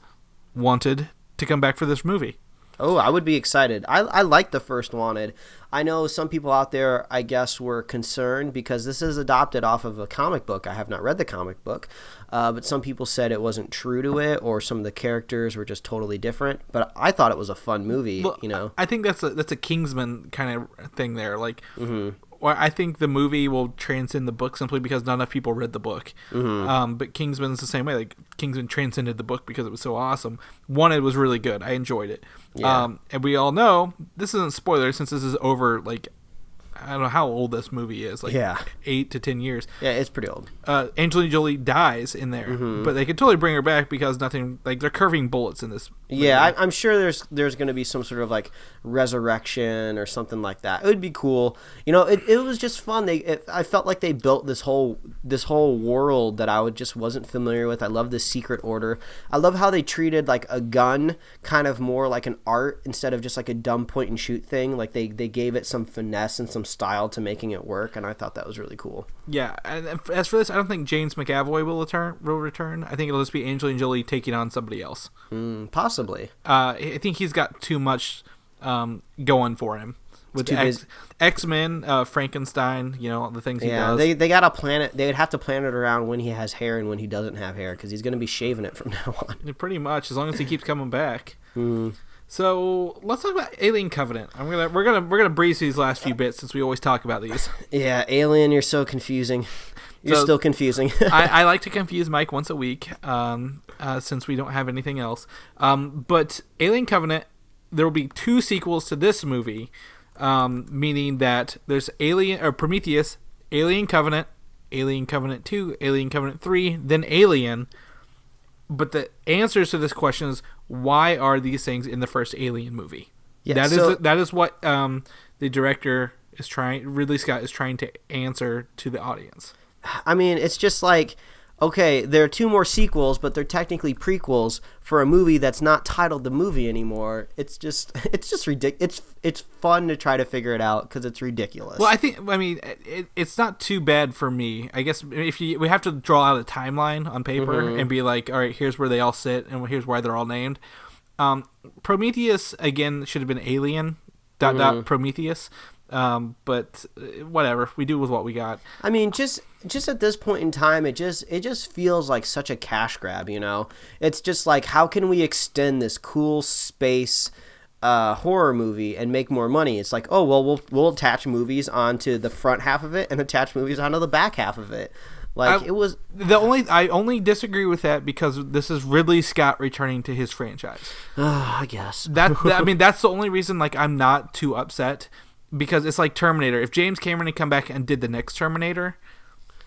wanted to come back for this movie. Oh, I would be excited. I like the first Wanted. I know some people out there, I guess, were concerned because this is adopted off of a comic book. I have not read the comic book, but some people said it wasn't true to it, or some of the characters were just totally different. But I thought it was a fun movie. Well, you know, I think that's a Kingsman kind of thing there. Like, or I think the movie will transcend the book simply because not enough people read the book. But Kingsman's the same way. Like, Kingsman transcended the book because it was so awesome. Wanted was really good. I enjoyed it. Yeah. And we all know, this isn't spoiler since this is over, like, I don't know how old this movie is. Like, 8 to 10 years. Yeah, it's pretty old. Angelina Jolie dies in there. But they could totally bring her back because nothing, like, they're curving bullets in this movie. Yeah, I'm sure there's going to be some sort of, like, resurrection or something like that. It would be cool. You know, it was just fun. I felt like they built this whole world that I just wasn't familiar with. I love the Secret Order. I love how they treated, like, a gun kind of more like an art instead of just like a dumb point and shoot thing. Like, they gave it some finesse and some style to making it work, and I thought that was really cool. Yeah, and as for this, I don't think James McAvoy will return. I think it'll just be Angelina Jolie taking on somebody else. Possibly. I think he's got too much going for him with X-Men, Frankenstein. You know, the things he does. They got to plan it. They would have to plan it around when he has hair and when he doesn't have hair, because he's going to be shaving it from now on. Pretty much, as long as he keeps coming back. So let's talk about Alien Covenant. We're gonna breeze these last few bits since we always talk about these. Yeah, Alien, you're so confusing. You're still confusing. I like to confuse Mike once a week, since we don't have anything else. But Alien Covenant, there will be 2 sequels to this movie, meaning that there's Prometheus, Alien Covenant 2, Alien Covenant 3, then Alien. But the answers to this question is, why are these things in the first Alien movie? Yeah, that is what the director is Ridley Scott is trying to answer to the audience. I mean, it's just like, okay, there are 2 more sequels, but they're technically prequels for a movie that's not titled the movie anymore. It's just ridiculous. It's fun to try to figure it out because it's ridiculous. Well, it's not too bad for me. I guess we have to draw out a timeline on paper and be like, all right, here's where they all sit and here's why they're all named. Prometheus again should have been Alien. Prometheus. But whatever, we do with what we got. I mean, just at this point in time, it just feels like such a cash grab, you know? It's just like, how can we extend this cool space horror movie and make more money? It's like, oh, well, we'll attach movies onto the front half of it and attach movies onto the back half of it. Like, I only disagree with that because this is Ridley Scott returning to his franchise. I guess. That's the only reason, like, I'm not too upset. Because it's like Terminator. If James Cameron had come back and did the next Terminator,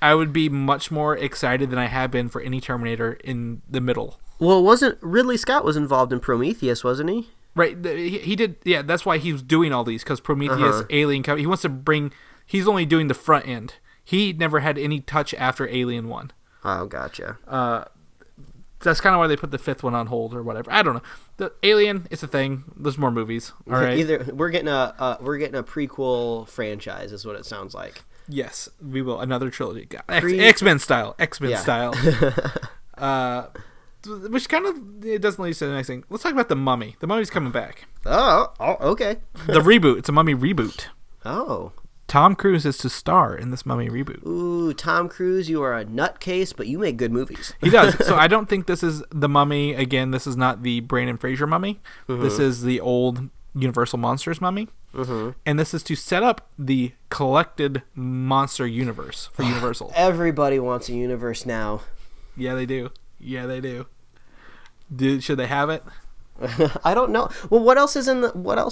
I would be much more excited than I have been for any Terminator in the middle. Well, Ridley Scott was involved in Prometheus, wasn't he? Right. He did. Yeah, that's why he was doing all these, because Prometheus, Alien, he wants to bring... He's only doing the front end. He never had any touch after Alien 1. Oh, gotcha. That's kind of why they put the 5th one on hold or whatever. I don't know. The Alien, it's a thing. There's more movies. All right. Either we're getting a prequel franchise, is what it sounds like. Yes, we will. Another trilogy. X-Men style. Style. Which kind of it doesn't lead to the next thing. Let's talk about the Mummy. The Mummy's coming back. Oh, okay. The reboot. It's a Mummy reboot. Oh. Tom Cruise is to star in this Mummy reboot. Ooh, Tom Cruise, you are a nutcase, but you make good movies. He does. So I don't think this is the Mummy. Again, this is not the Brandon Fraser Mummy. This is the old Universal Monsters Mummy. And this is to set up the collected monster universe for Universal. Everybody wants a universe now. Yeah, they do. Should they have it? I don't know. Well, what else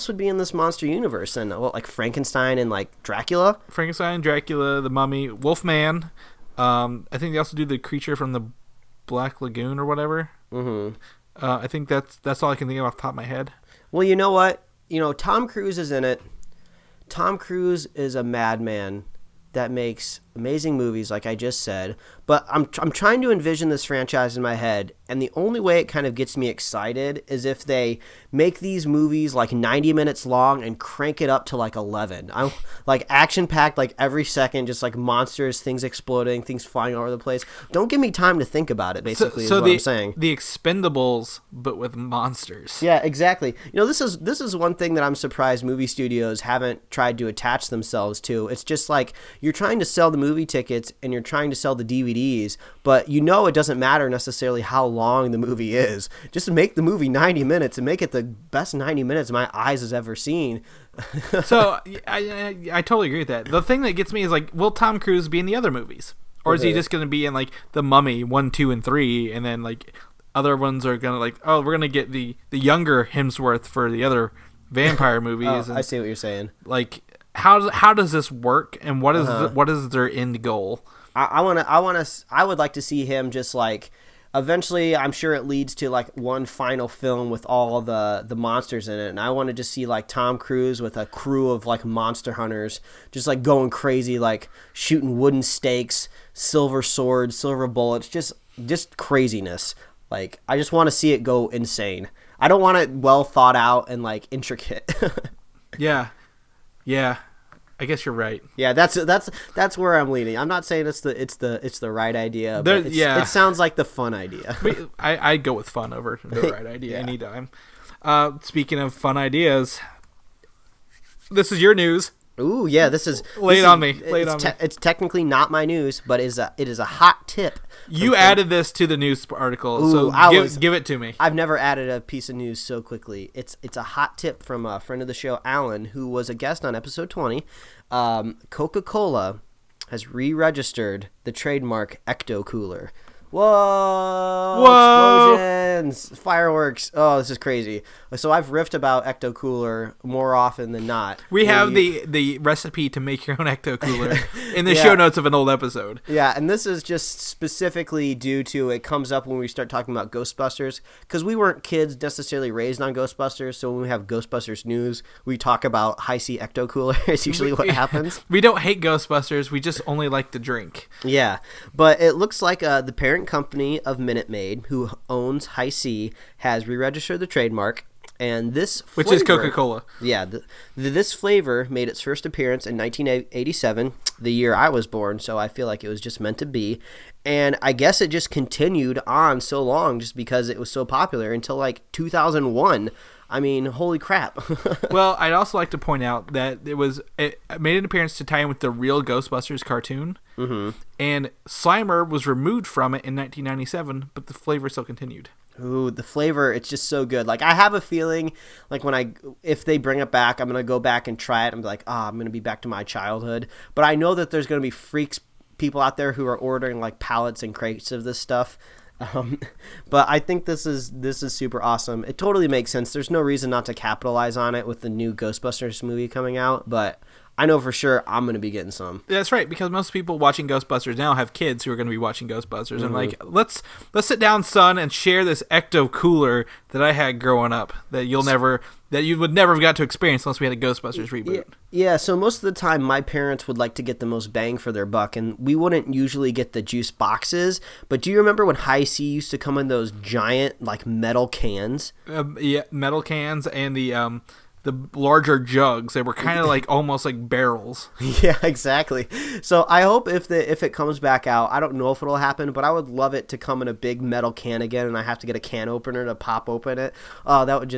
would be in this monster universe then? What, like Frankenstein and like Dracula? Frankenstein, Dracula, the Mummy, Wolfman. I think they also do the creature from the Black Lagoon or whatever. I think that's all I can think of off the top of my head. Well, you know what? Tom Cruise is in it. Tom Cruise is a madman that makes amazing movies, like I just said. But I'm trying to envision this franchise in my head, and the only way it kind of gets me excited is if they make these movies like 90 minutes long and crank it up to like 11. I'm like action-packed, like every second, just like monsters, things exploding, things flying all over the place. Don't give me time to think about it, basically, is what I'm saying. The Expendables, but with monsters. Yeah, exactly. This is one thing that I'm surprised movie studios haven't tried to attach themselves to. It's just like you're trying to sell the movie tickets and you're trying to sell the DVDs, but it doesn't matter necessarily how long the movie is. Just make the movie 90 minutes and make it the best 90 minutes my eyes has ever seen. So I totally agree with that. The thing that gets me is like, will Tom Cruise be in the other movies? Or is he just going to be in like The Mummy 1, 2, and 3, and then like other ones are going to like, oh, we're going to get the younger Hemsworth for the other vampire movies. I see what you're saying. Like, how does this work, and what is their end goal? I would like to see him just like, eventually I'm sure it leads to like one final film with all the monsters in it, and I want to just see like Tom Cruise with a crew of like monster hunters just like going crazy, like shooting wooden stakes, silver swords, silver bullets, just craziness. Like, I just want to see it go insane. I don't want it well thought out and like intricate. Yeah, I guess you're right. Yeah, that's where I'm leaning. I'm not saying it's the right idea, but it sounds like the fun idea. I'd go with fun over the right idea anytime. Speaking of fun ideas, this is your news. Ooh, yeah, this is lay it on me. It's technically not my news, but it is a hot tip. You added this to the news article, so give it to me. I've never added a piece of news so quickly. It's a hot tip from a friend of the show, Alan, who was a guest on episode 20. Coca-Cola has re-registered the trademark Ecto Cooler. Whoa! Explosions! Fireworks! Oh, this is crazy. So I've riffed about Ecto Cooler more often than not. We have the recipe to make your own Ecto Cooler in the show notes of an old episode. Yeah, and this is just specifically due to it comes up when we start talking about Ghostbusters, because we weren't kids necessarily raised on Ghostbusters, so when we have Ghostbusters news, we talk about Hi-C Ecto Cooler is usually what happens. We don't hate Ghostbusters, we just only like the drink. Yeah, but it looks like the parent company of Minute Maid, who owns Hi-C, has re-registered the trademark, and this flavor, which is Coca-Cola. Yeah, this flavor made its first appearance in 1987, the year I was born, so I feel like it was just meant to be, and I guess it just continued on so long just because it was so popular until like 2001. I mean, holy crap. Well, I'd also like to point out that it made an appearance to tie in with the real Ghostbusters cartoon, and Slimer was removed from it in 1997, but the flavor still continued. Ooh, the flavor, it's just so good. Like, I have a feeling, like, if they bring it back, I'm going to go back and try it. I'm like, I'm going to be back to my childhood. But I know that there's going to be people out there who are ordering, like, pallets and crates of this stuff. But I think this is super awesome. It totally makes sense. There's no reason not to capitalize on it with the new Ghostbusters movie coming out, but I know for sure I'm going to be getting some. That's right, because most people watching Ghostbusters now have kids who are going to be watching Ghostbusters, and like, let's sit down, son, and share this Ecto Cooler that I had growing up that you would never have got to experience unless we had a Ghostbusters reboot. Yeah, so most of the time my parents would like to get the most bang for their buck, and we wouldn't usually get the juice boxes, but do you remember when Hi-C used to come in those giant like metal cans? Yeah, metal cans and the larger jugs. They were kind of like almost like barrels. Yeah, exactly. So I hope if it comes back out, I don't know if it'll happen, but I would love it to come in a big metal can again, and I have to get a can opener to pop open it. Oh, that would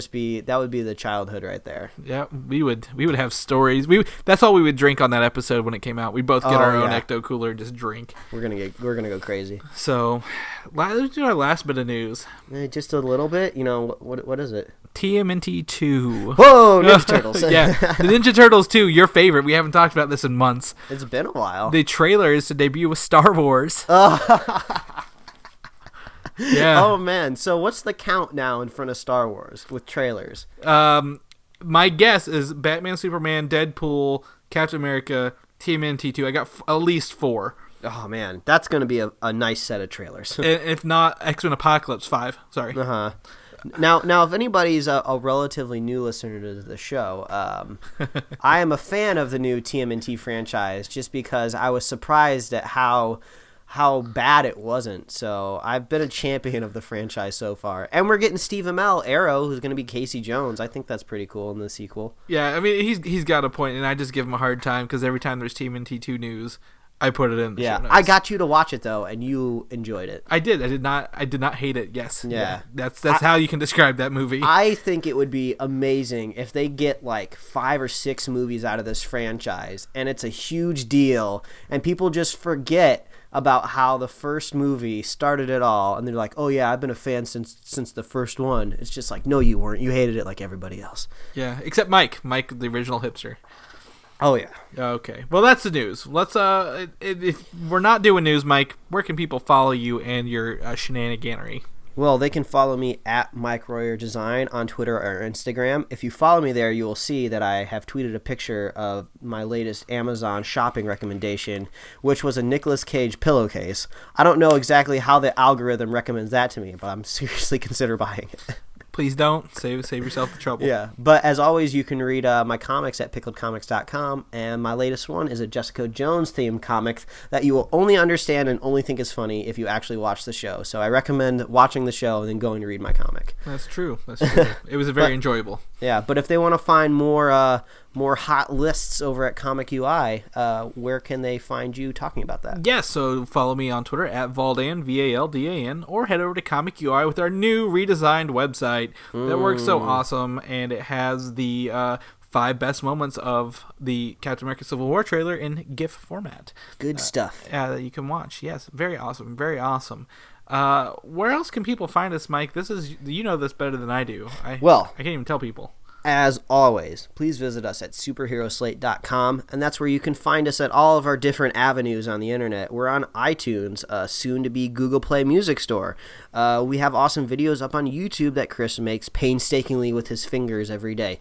be the childhood right there. Yeah, we would have stories. That's all we would drink on that episode when it came out. We'd both get our own Ecto Cooler and just drink. We're gonna go crazy. So let's do our last bit of news. Just a little bit. What is it? TMNT 2. Whoa, Ninja Turtles. Yeah, the Ninja Turtles 2, your favorite. We haven't talked about this in months. It's been a while. The trailer is to debut with Star Wars. Yeah. Oh, man. So what's the count now in front of Star Wars with trailers? My guess is Batman, Superman, Deadpool, Captain America, TMNT 2. I got at least 4. Oh, man. That's going to be a nice set of trailers. If not, X-Men Apocalypse 5. Sorry. Now, if anybody's a relatively new listener to the show, I am a fan of the new TMNT franchise just because I was surprised at how bad it wasn't. So I've been a champion of the franchise so far. And we're getting Steve Amell, Arrow, who's going to be Casey Jones. I think that's pretty cool in the sequel. Yeah, I mean, he's got a point, and I just give him a hard time because every time there's TMNT 2 news, I put it in the show notes. I got you to watch it, though, and you enjoyed it. I did. I did not hate it, yes. Yeah. That's how you can describe that movie. I think it would be amazing if they get like 5 or 6 movies out of this franchise, and it's a huge deal, and people just forget about how the first movie started it all, and they're like, oh yeah, I've been a fan since the first one. It's just like, no, you weren't. You hated it like everybody else. Yeah, except Mike, the original hipster. Oh yeah. Okay. Well, that's the news. Let's if we're not doing news, Mike, where can people follow you and your shenaniganery? Well, they can follow me at Mike Royer Design on Twitter or Instagram. If you follow me there, you will see that I have tweeted a picture of my latest Amazon shopping recommendation, which was a Nicolas Cage pillowcase. I don't know exactly how the algorithm recommends that to me, but I'm seriously consider buying it. Please don't. Save yourself the trouble. Yeah, but as always, you can read my comics at pickledcomics.com, and my latest one is a Jessica Jones-themed comic that you will only understand and only think is funny if you actually watch the show. So I recommend watching the show and then going to read my comic. That's true. It was very enjoyable. Yeah, but if they want to find more hot lists over at ComicUI, where can they find you talking about that? Yes, so follow me on Twitter at Valdan, VALDAN, or head over to ComicUI with our new redesigned website that works so awesome, and it has the 5 best moments of the Captain America Civil War trailer in GIF format. Good stuff. That you can watch. Yes, very awesome, very awesome. Where else can people find us, Mike? You know this better than I do. I can't even tell people. As always, please visit us at superheroslate.com, and that's where you can find us at all of our different avenues on the internet. We're on iTunes, soon to be Google Play Music Store. We have awesome videos up on YouTube that Chris makes painstakingly with his fingers every day.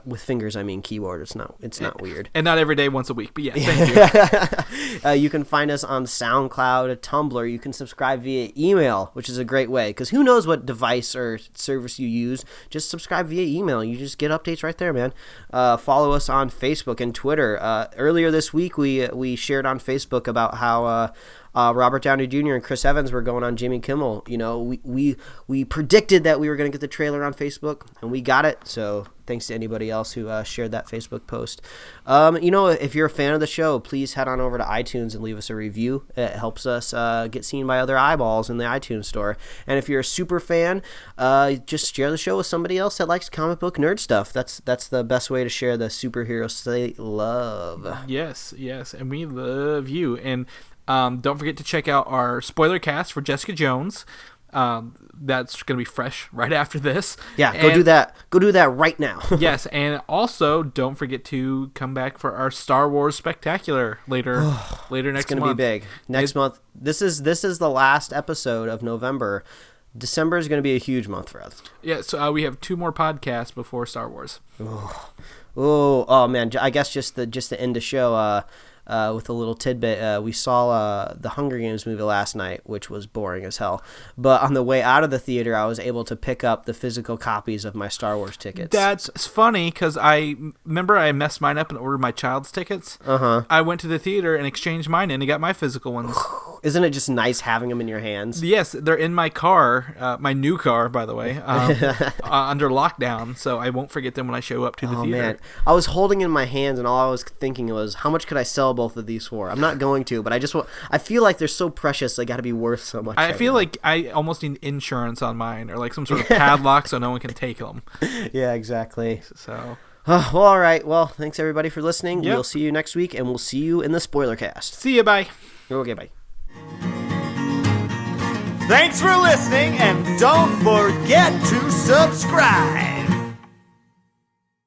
With fingers, I mean keyboard. It's not weird. And not every day, once a week. But yeah, thank you. You can find us on SoundCloud, Tumblr. You can subscribe via email, which is a great way, because who knows what device or service you use. Just subscribe via email. You just get updates right there, man. Follow us on Facebook and Twitter. Earlier this week, we shared on Facebook about how Robert Downey Jr. and Chris Evans were going on Jimmy Kimmel. You know, we predicted that we were going to get the trailer on Facebook, and we got it. So thanks to anybody else who shared that Facebook post. If you're a fan of the show, please head on over to iTunes and leave us a review. It helps us get seen by other eyeballs in the iTunes store. And if you're a super fan, just share the show with somebody else that likes comic book nerd stuff. That's the best way to share the Superhero Slate love. Yes, and we love you. And don't forget to check out our spoiler cast for Jessica Jones. That's going to be fresh right after this. Yeah, go do that. Go do that right now. Yes, and also don't forget to come back for our Star Wars Spectacular later next month. It's going to be big. Next month. This is the last episode of November. December is going to be a huge month for us. Yeah, so we have 2 more podcasts before Star Wars. Oh man, I guess just to end the show with a little tidbit, we saw the Hunger Games movie last night, which was boring as hell. But on the way out of the theater, I was able to pick up the physical copies of my Star Wars tickets. That's funny, because I messed mine up and ordered my child's tickets. I went to the theater and exchanged mine in and got my physical ones. Isn't it just nice having them in your hands? Yes, they're in my car, my new car, by the way, under lockdown, so I won't forget them when I show up to the theater. Man. I was holding in my hands, and all I was thinking was, how much could I sell both of these for? I'm not going to, but I feel like they're so precious, they got to be worth so much. I feel like I almost need insurance on mine, or like some sort of padlock so no one can take them. Yeah, exactly. So... well, all right. Well, thanks everybody for listening. Yep. We'll see you next week, and we'll see you in the spoiler cast. See you, bye. Okay, bye. Thanks for listening, and don't forget to subscribe.